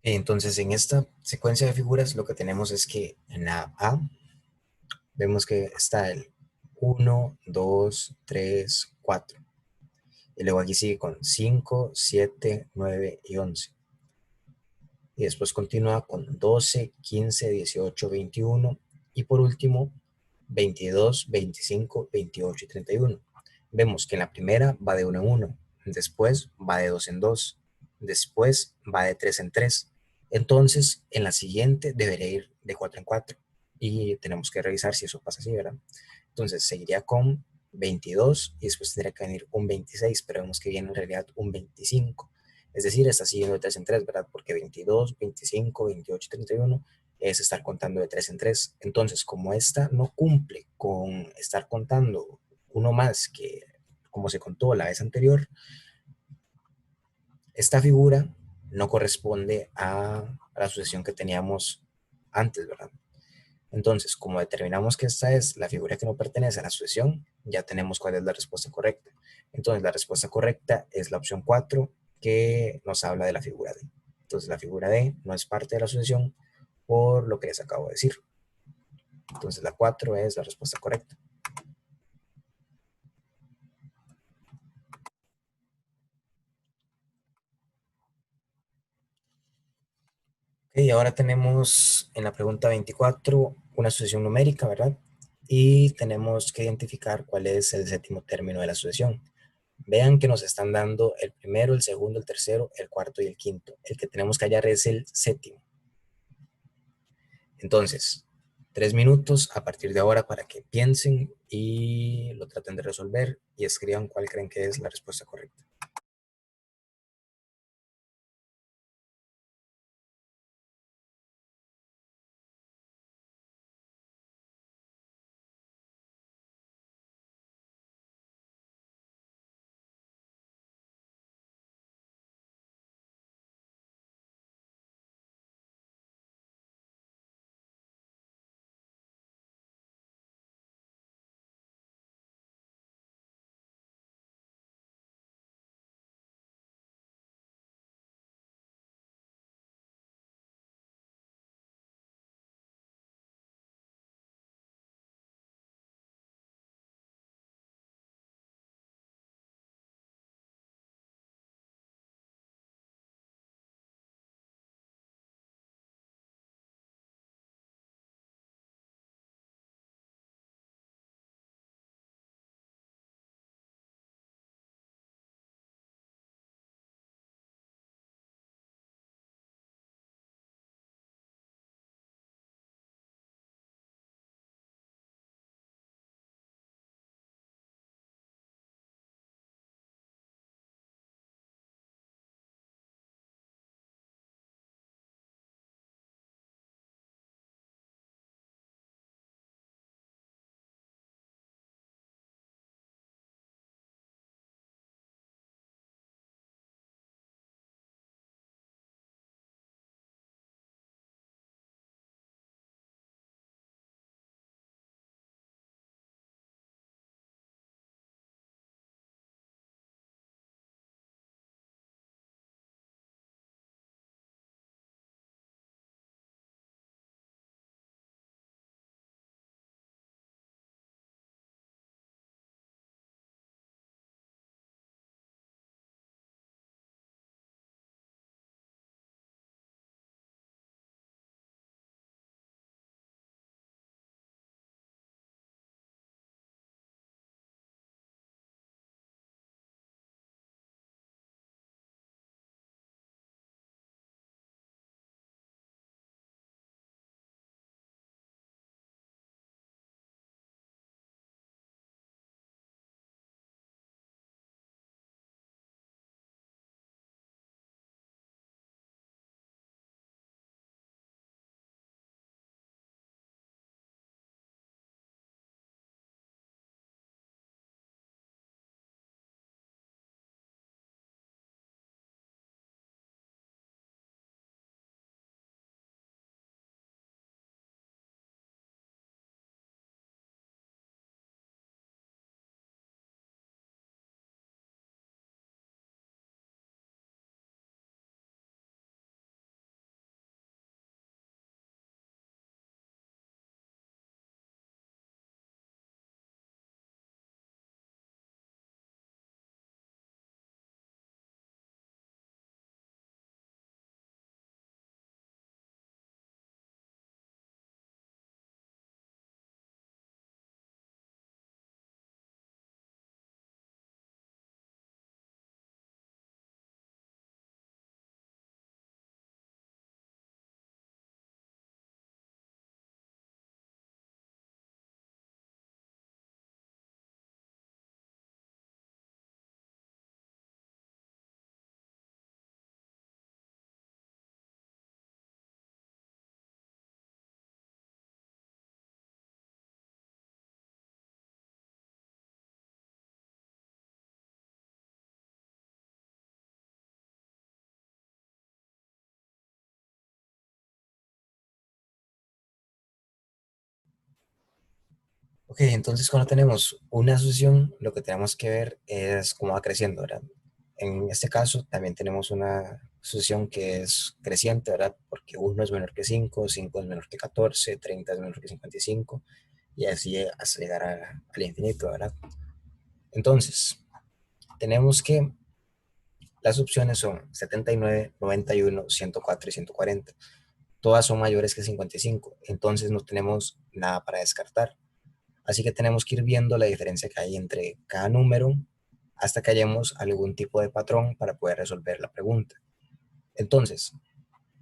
Entonces, en esta secuencia de figuras, lo que tenemos es que en la A vemos que está el 1, 2, 3, 4. Y luego aquí sigue con 5, 7, 9 y 11. Y después continúa con 12, 15, 18, 21. Y por último, 22, 25, 28 y 31. Vemos que en la primera va de uno en uno, después va de dos en dos, después va de tres en tres. Entonces, en la siguiente debería ir de cuatro en cuatro. Y tenemos que revisar si eso pasa así, ¿verdad? Entonces, seguiría con 22 y después tendría que venir un 26, pero vemos que viene en realidad un 25. Es decir, está siguiendo de 3 en 3, ¿verdad? Porque 22, 25, 28 y 31 es estar contando de 3 en 3. Entonces, como esta no cumple con estar contando uno más que como se contó la vez anterior, esta figura no corresponde a la sucesión que teníamos antes, ¿verdad? Entonces, como determinamos que esta es la figura que no pertenece a la sucesión, ya tenemos cuál es la respuesta correcta. Entonces, la respuesta correcta es la opción 4, que nos habla de la figura D. Entonces, la figura D no es parte de la sucesión por lo que les acabo de decir. Entonces, la 4 es la respuesta correcta. Y ahora tenemos en la pregunta 24 una sucesión numérica, ¿verdad? Y tenemos que identificar cuál es el séptimo término de la sucesión. Vean que nos están dando el primero, el segundo, el tercero, el cuarto y el quinto. El que tenemos que hallar es el séptimo. Entonces, 3 minutos a partir de ahora para que piensen y lo traten de resolver y escriban cuál creen que es la respuesta correcta. Ok, entonces cuando tenemos una asociación, lo que tenemos que ver es cómo va creciendo, ¿verdad? En este caso también tenemos una asociación que es creciente, ¿verdad? Porque uno es menor que 5, 5 es menor que 14, 30 es menor que 55, y así hasta llegar al infinito, ¿verdad? Entonces, tenemos que las opciones son 79, 91, 104 y 140. Todas son mayores que 55, entonces no tenemos nada para descartar. Así que tenemos que ir viendo la diferencia que hay entre cada número hasta que hallemos algún tipo de patrón para poder resolver la pregunta. Entonces,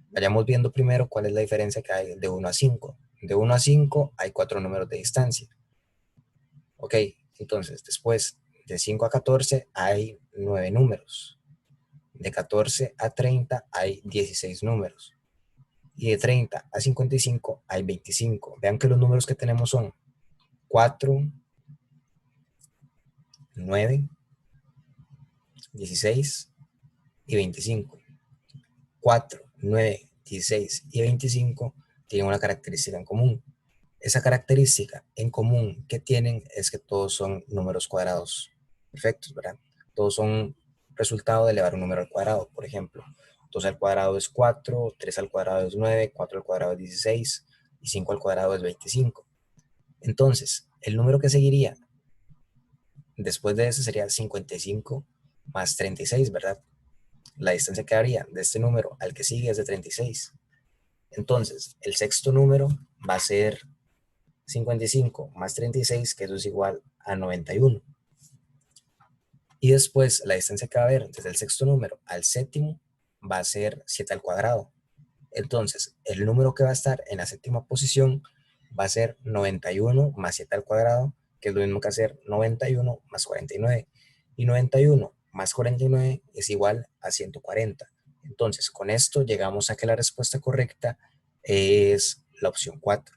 vayamos viendo primero cuál es la diferencia que hay de 1 a 5. De 1 a 5 hay 4 números de distancia. Ok, entonces después de 5 a 14 hay 9 números. De 14 a 30 hay 16 números. Y de 30 a 55 hay 25. Vean que los números que tenemos son 4, 9, 16 y 25. 4, 9, 16 y 25 tienen una característica en común. Esa característica en común que tienen es que todos son números cuadrados perfectos, ¿verdad? Todos son resultado de elevar un número al cuadrado. Por ejemplo, 2 al cuadrado es 4, 3 al cuadrado es 9, 4 al cuadrado es 16 y 5 al cuadrado es 25. Entonces, el número que seguiría después de eso sería 55 más 36, ¿verdad? La distancia que haría de este número al que sigue es de 36. Entonces, el sexto número va a ser 55 más 36, que eso es igual a 91. Y después, la distancia que va a haber desde el sexto número al séptimo va a ser 7 al cuadrado. Entonces, el número que va a estar en la séptima posición va a ser 91 más 7 al cuadrado, que es lo mismo que hacer 91 más 49. Y 91 más 49 es igual a 140. Entonces, con esto llegamos a que la respuesta correcta es la opción 4.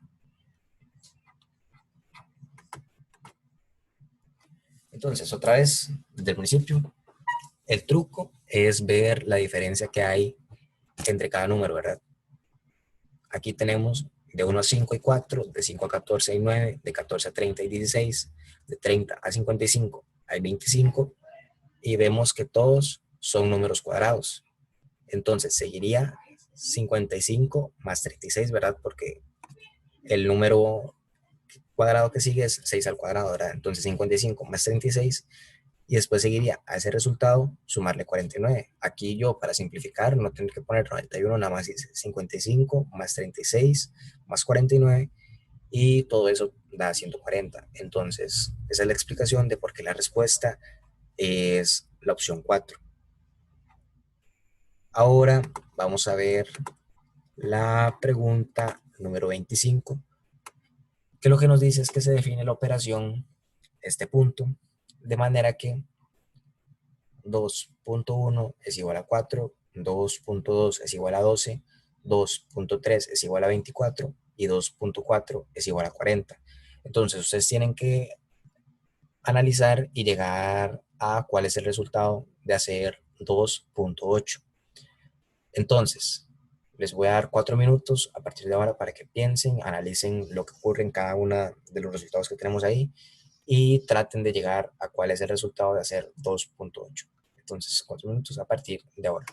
Entonces, otra vez, desde el principio, el truco es ver la diferencia que hay entre cada número, ¿verdad? Aquí tenemos de 1 a 5 y 4, de 5 a 14 y 9, de 14 a 30 y 16, de 30 a 55 hay 25, y vemos que todos son números cuadrados. Entonces seguiría 55 más 36, ¿verdad? Porque el número cuadrado que sigue es 6 al cuadrado, ¿verdad? Entonces 55 más 36 y después seguiría a ese resultado sumarle 49. Aquí yo, para simplificar, no tengo que poner 91, nada más dice 55 más 36 más 49 y todo eso da 140. Entonces, esa es la explicación de por qué la respuesta es la opción 4. Ahora vamos a ver la pregunta número 25, que lo que nos dice es que se define la operación, este punto, de manera que 2.1 es igual a 4, 2.2 es igual a 12, 2.3 es igual a 24 y 2.4 es igual a 40. Entonces ustedes tienen que analizar y llegar a cuál es el resultado de hacer 2.8. Entonces, les voy a dar 4 minutos a partir de ahora para que piensen, analicen lo que ocurre en cada uno de los resultados que tenemos ahí y traten de llegar a cuál es el resultado de hacer 2.8. Entonces, 4 minutos a partir de ahora.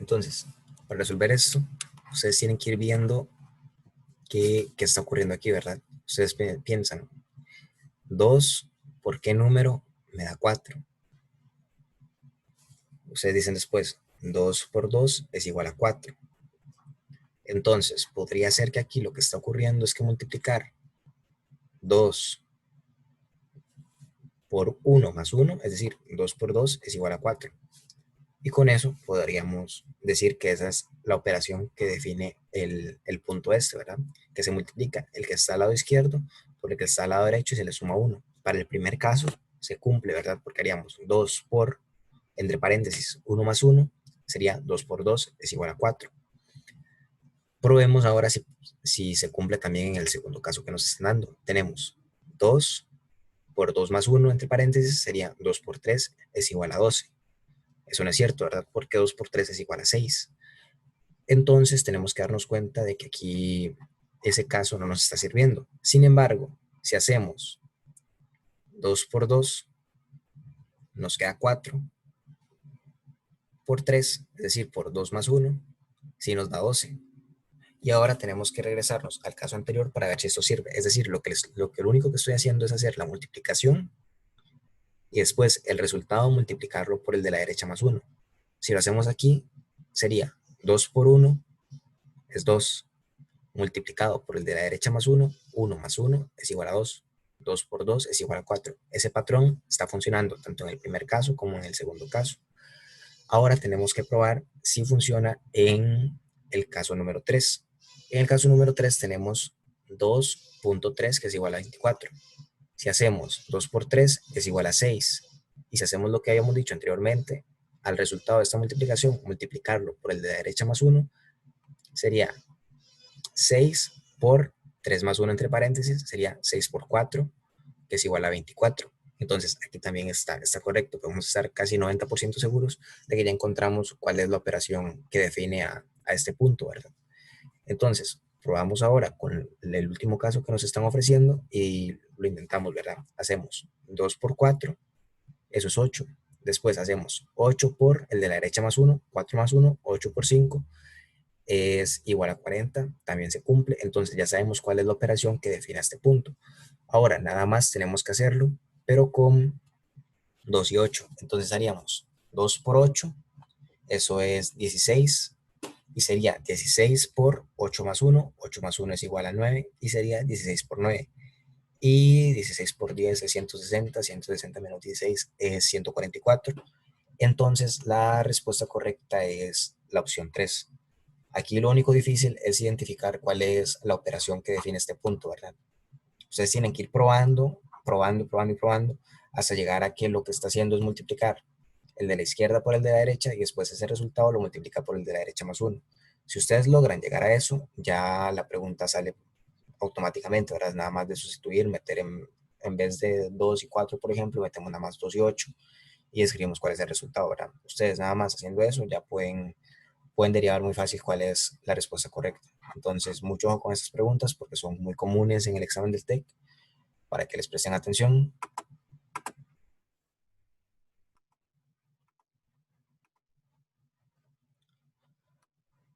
Entonces, para resolver esto, ustedes tienen que ir viendo qué está ocurriendo aquí, ¿verdad? Ustedes piensan, 2 ¿por qué número me da 4? Ustedes dicen después, 2 por 2 es igual a 4. Entonces, podría ser que aquí lo que está ocurriendo es que multiplicar 2 por 1 más 1, es decir, 2 por 2 es igual a 4. Y con eso podríamos decir que esa es la operación que define el punto este, ¿verdad? Que se multiplica el que está al lado izquierdo por el que está al lado derecho y se le suma 1. Para el primer caso se cumple, ¿verdad? Porque haríamos 2 por, entre paréntesis, 1 más 1, sería 2 por 2 es igual a 4. Probemos ahora si se cumple también en el segundo caso que nos están dando. Tenemos 2 por 2 más 1, entre paréntesis, sería 2 por 3 es igual a 12. Eso no es cierto, ¿verdad? Porque 2 por 3 es igual a 6. Entonces tenemos que darnos cuenta de que aquí ese caso no nos está sirviendo. Sin embargo, si hacemos 2 por 2, nos queda 4 por 3, es decir, por 2 más 1, sí nos da 12. Y ahora tenemos que regresarnos al caso anterior para ver si esto sirve. Es decir, lo único que estoy haciendo es hacer la multiplicación y después el resultado multiplicarlo por el de la derecha más 1. Si lo hacemos aquí, sería 2 por 1 es 2, multiplicado por el de la derecha más 1, 1 más 1 es igual a 2. 2 por 2 es igual a 4. Ese patrón está funcionando tanto en el primer caso como en el segundo caso. Ahora tenemos que probar si funciona en el caso número 3. En el caso número 3 tenemos 2.3 que es igual a 24. Si hacemos 2 por 3 es igual a 6. Y si hacemos lo que habíamos dicho anteriormente, al resultado de esta multiplicación, multiplicarlo por el de la derecha más 1, sería 6 por 3 más 1 entre paréntesis, sería 6 por 4, que es igual a 24. Entonces, aquí también está correcto. Podemos estar casi 90% seguros de que ya encontramos cuál es la operación que define a este punto, ¿verdad? Entonces, probamos ahora con el último caso que nos están ofreciendo y lo intentamos, ¿verdad? Hacemos 2 por 4, eso es 8. Después hacemos 8 por el de la derecha más 1, 4 más 1, 8 por 5, es igual a 40, también se cumple, entonces ya sabemos cuál es la operación que define este punto. Ahora, nada más tenemos que hacerlo, pero con 2 y 8, entonces haríamos 2 por 8, eso es 16, y sería 16 por 8 más 1, 8 más 1 es igual a 9, y sería 16 por 9, y 16 por 10 es 160, 160 menos 16 es 144, entonces la respuesta correcta es la opción 3. Aquí lo único difícil es identificar cuál es la operación que define este punto, ¿verdad? Ustedes tienen que ir probando, probando, probando y probando hasta llegar a que lo que está haciendo es multiplicar el de la izquierda por el de la derecha y después ese resultado lo multiplica por el de la derecha más 1. Si ustedes logran llegar a eso, ya la pregunta sale automáticamente, ¿verdad? Nada más de sustituir, meter en vez de 2 y 4, por ejemplo, metemos nada más 2 y 8 y escribimos cuál es el resultado, ¿verdad? Ustedes nada más haciendo eso ya pueden derivar muy fácil cuál es la respuesta correcta. Entonces, mucho ojo con estas preguntas porque son muy comunes en el examen del TEC para que les presten atención.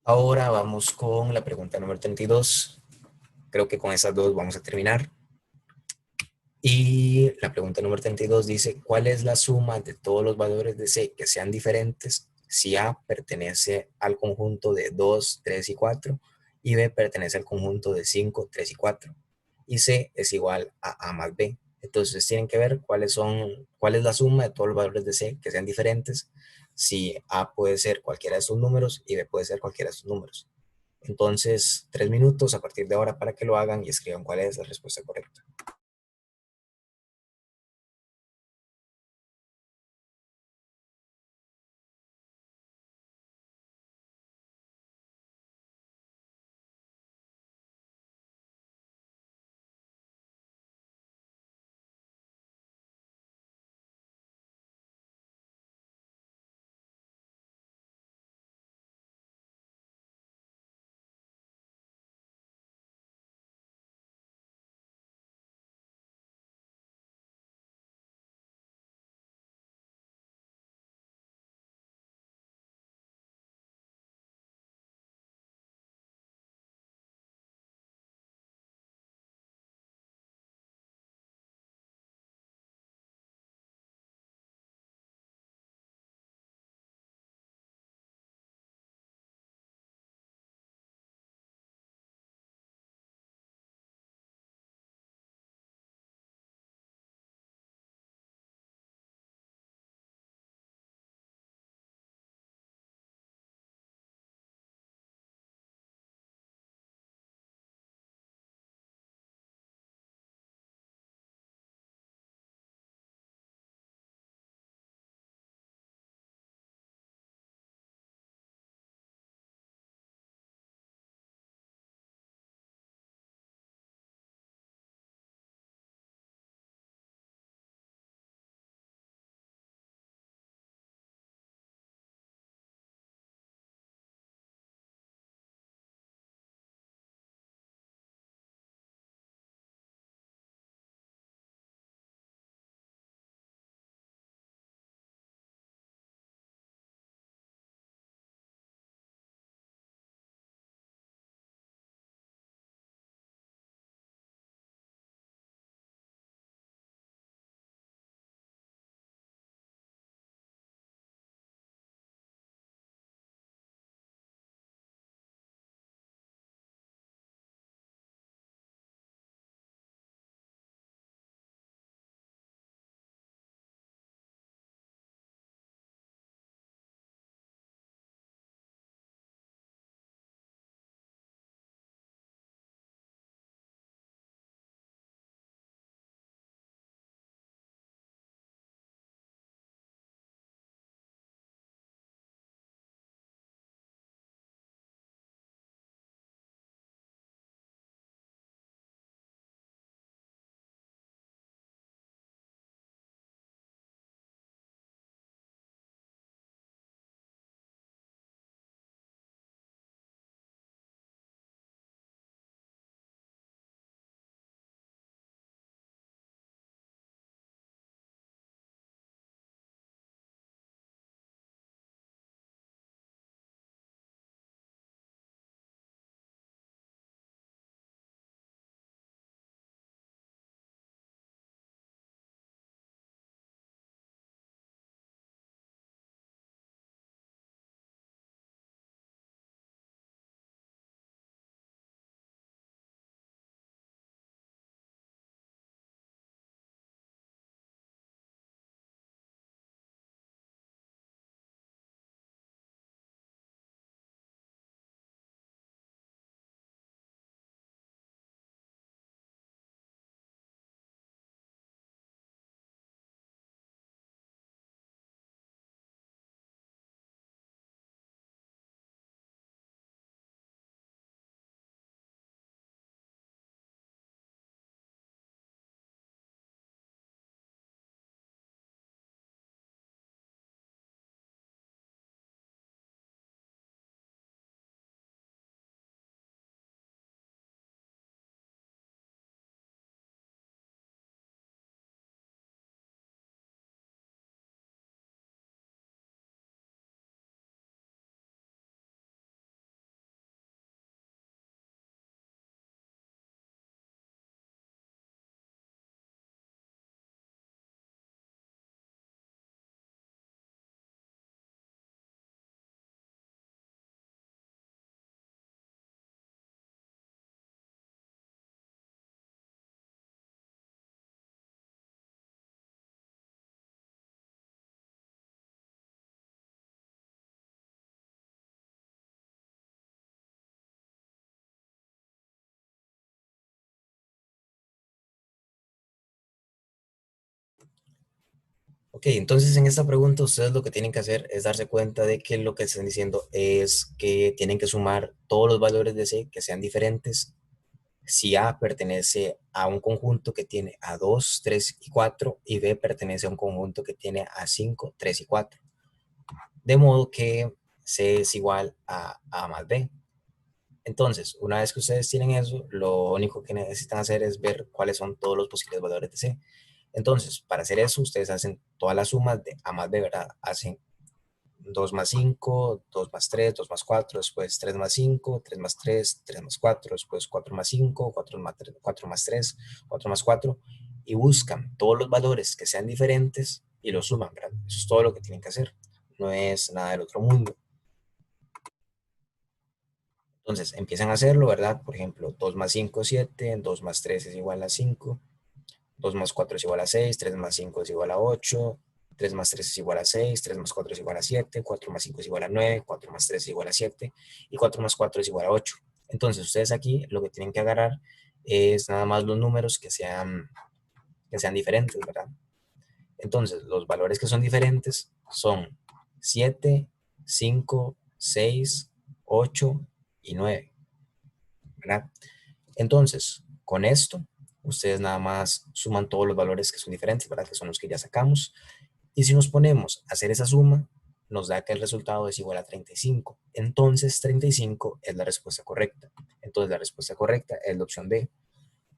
Ahora vamos con la pregunta número 32. Creo que con esas dos vamos a terminar. Y la pregunta número 32 dice, ¿cuál es la suma de todos los valores de C que sean diferentes si A pertenece al conjunto de 2, 3 y 4 y B pertenece al conjunto de 5, 3 y 4 y C es igual a más B? Entonces tienen que ver cuál es la suma de todos los valores de C que sean diferentes si A puede ser cualquiera de estos números y B puede ser cualquiera de estos números. Entonces, 3 minutos a partir de ahora para que lo hagan y escriban cuál es la respuesta correcta. Ok, entonces en esta pregunta ustedes lo que tienen que hacer es darse cuenta de que lo que están diciendo es que tienen que sumar todos los valores de C que sean diferentes. Si A pertenece a un conjunto que tiene a 2, 3 y 4 y B pertenece a un conjunto que tiene a 5, 3 y 4. De modo que C es igual a A más B. Entonces, una vez que ustedes tienen eso, lo único que necesitan hacer es ver cuáles son todos los posibles valores de C. Entonces, para hacer eso, ustedes hacen todas las sumas de A más B, ¿verdad? Hacen 2 más 5, 2 más 3, 2 más 4, después 3 más 5, 3 más 3, 3 más 4, después 4 más 5, 4 más 3, 4 más 3, 4 más 4, y buscan todos los valores que sean diferentes y los suman, ¿verdad? Eso es todo lo que tienen que hacer. No es nada del otro mundo. Entonces, empiezan a hacerlo, ¿verdad? Por ejemplo, 2 más 5 es 7, 2 más 3 es igual a 5, 2 más 4 es igual a 6, 3 más 5 es igual a 8, 3 más 3 es igual a 6, 3 más 4 es igual a 7, 4 más 5 es igual a 9, 4 más 3 es igual a 7 y 4 más 4 es igual a 8. Entonces, ustedes aquí lo que tienen que agarrar es nada más los números que sean diferentes, ¿verdad? Entonces, los valores que son diferentes son 7, 5, 6, 8 y 9, ¿verdad? Entonces, con esto, ustedes nada más suman todos los valores que son diferentes, ¿verdad? Que son los que ya sacamos. Y si nos ponemos a hacer esa suma, nos da que el resultado es igual a 35. Entonces, 35 es la respuesta correcta. Entonces, la respuesta correcta es la opción D.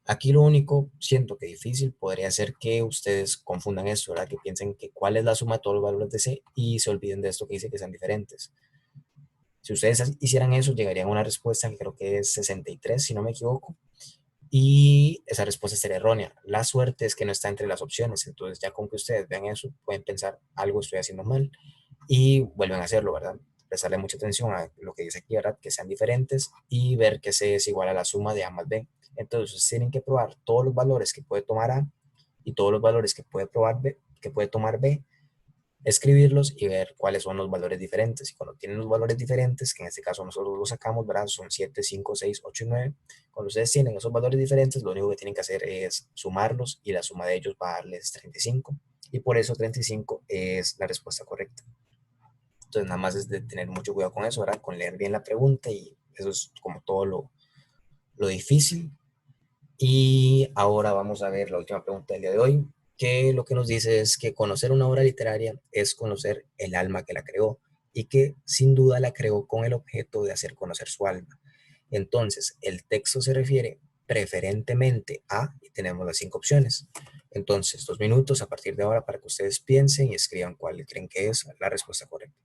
Aquí lo único, siento que difícil, podría ser que ustedes confundan esto, ¿verdad? Que piensen que cuál es la suma de todos los valores de C y se olviden de esto que dice que sean diferentes. Si ustedes hicieran eso, llegarían a una respuesta que creo que es 63, si no me equivoco, y esa respuesta sería errónea. La suerte es que no está entre las opciones, entonces ya con que ustedes vean eso, pueden pensar algo estoy haciendo mal y vuelven a hacerlo, ¿verdad? Prestarle mucha atención a lo que dice aquí, ¿verdad? Que sean diferentes y ver que C es igual a la suma de A más B. Entonces tienen que probar todos los valores que puede tomar A y todos los valores que puede probar B, que puede tomar B, escribirlos y ver cuáles son los valores diferentes. Y cuando tienen los valores diferentes, que en este caso nosotros los sacamos, ¿verdad? Son 7, 5, 6, 8 y 9. Cuando ustedes tienen esos valores diferentes, lo único que tienen que hacer es sumarlos y la suma de ellos va a darles 35. Y por eso 35 es la respuesta correcta. Entonces nada más es de tener mucho cuidado con eso, ¿verdad? Con leer bien la pregunta y eso es como todo lo difícil. Y ahora vamos a ver la última pregunta del día de hoy, que lo que nos dice es que conocer una obra literaria es conocer el alma que la creó y que sin duda la creó con el objeto de hacer conocer su alma. Entonces, el texto se refiere preferentemente a, y tenemos las 5 opciones. Entonces, 2 minutos a partir de ahora para que ustedes piensen y escriban cuál creen que es la respuesta correcta.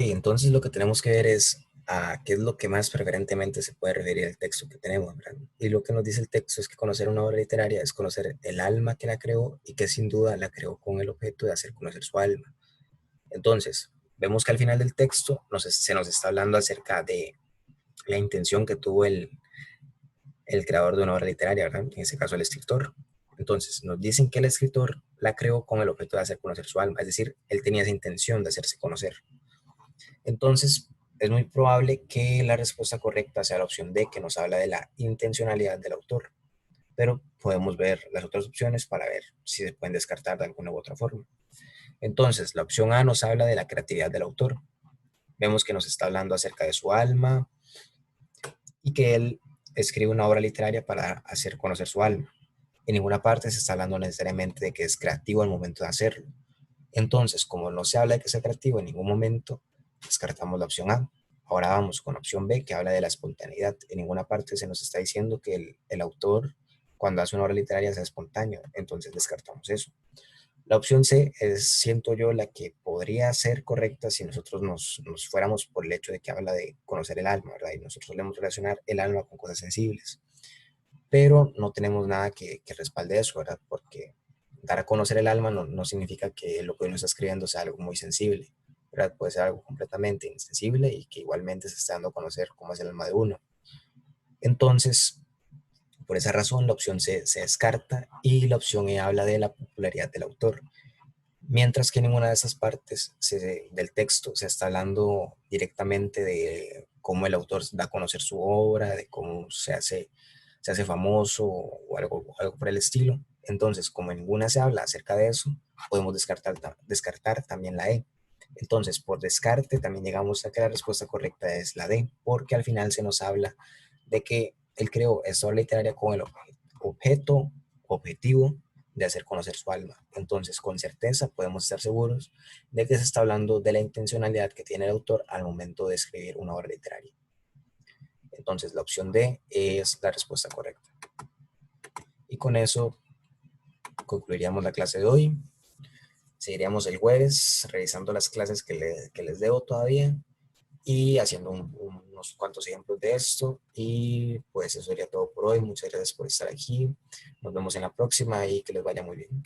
Y entonces lo que tenemos que ver es a qué es lo que más preferentemente se puede referir al texto que tenemos, ¿verdad? Y lo que nos dice el texto es que conocer una obra literaria es conocer el alma que la creó y que sin duda la creó con el objeto de hacer conocer su alma. Entonces, vemos que al final del texto se nos está hablando acerca de la intención que tuvo el creador de una obra literaria, ¿verdad? En este caso el escritor. Entonces, nos dicen que el escritor la creó con el objeto de hacer conocer su alma, es decir, él tenía esa intención de hacerse conocer. Entonces, es muy probable que la respuesta correcta sea la opción D, que nos habla de la intencionalidad del autor, pero podemos ver las otras opciones para ver si se pueden descartar de alguna u otra forma. Entonces, la opción A nos habla de la creatividad del autor. Vemos que nos está hablando acerca de su alma y que él escribe una obra literaria para hacer conocer su alma. En ninguna parte se está hablando necesariamente de que es creativo al momento de hacerlo. Entonces, como no se habla de que sea creativo en ningún momento, descartamos la opción A. Ahora vamos con la opción B, que habla de la espontaneidad. En ninguna parte se nos está diciendo que el autor, cuando hace una obra literaria, sea espontáneo. Entonces descartamos eso. La opción C es, siento yo, la que podría ser correcta si nosotros nos fuéramos por el hecho de que habla de conocer el alma, ¿verdad? Y nosotros solemos relacionar el alma con cosas sensibles. Pero no tenemos nada que respalde eso, ¿verdad? Porque dar a conocer el alma no significa que lo que uno está escribiendo sea algo muy sensible, ¿verdad? Puede ser algo completamente insensible y que igualmente se está dando a conocer cómo es el alma de uno. Entonces, por esa razón, la opción C se descarta y la opción E habla de la popularidad del autor. Mientras que en ninguna de esas partes del texto se está hablando directamente de cómo el autor da a conocer su obra, de cómo se hace famoso o algo por el estilo. Entonces, como en ninguna se habla acerca de eso, podemos descartar también la E. Entonces, por descarte, también llegamos a que la respuesta correcta es la D, porque al final se nos habla de que él creó esta obra literaria con el objetivo de hacer conocer su alma. Entonces, con certeza podemos estar seguros de que se está hablando de la intencionalidad que tiene el autor al momento de escribir una obra literaria. Entonces, la opción D es la respuesta correcta. Y con eso concluiríamos la clase de hoy. Seguiríamos el jueves revisando las clases que les debo todavía y haciendo unos cuantos ejemplos de esto. Y pues eso sería todo por hoy. Muchas gracias por estar aquí. Nos vemos en la próxima y que les vaya muy bien.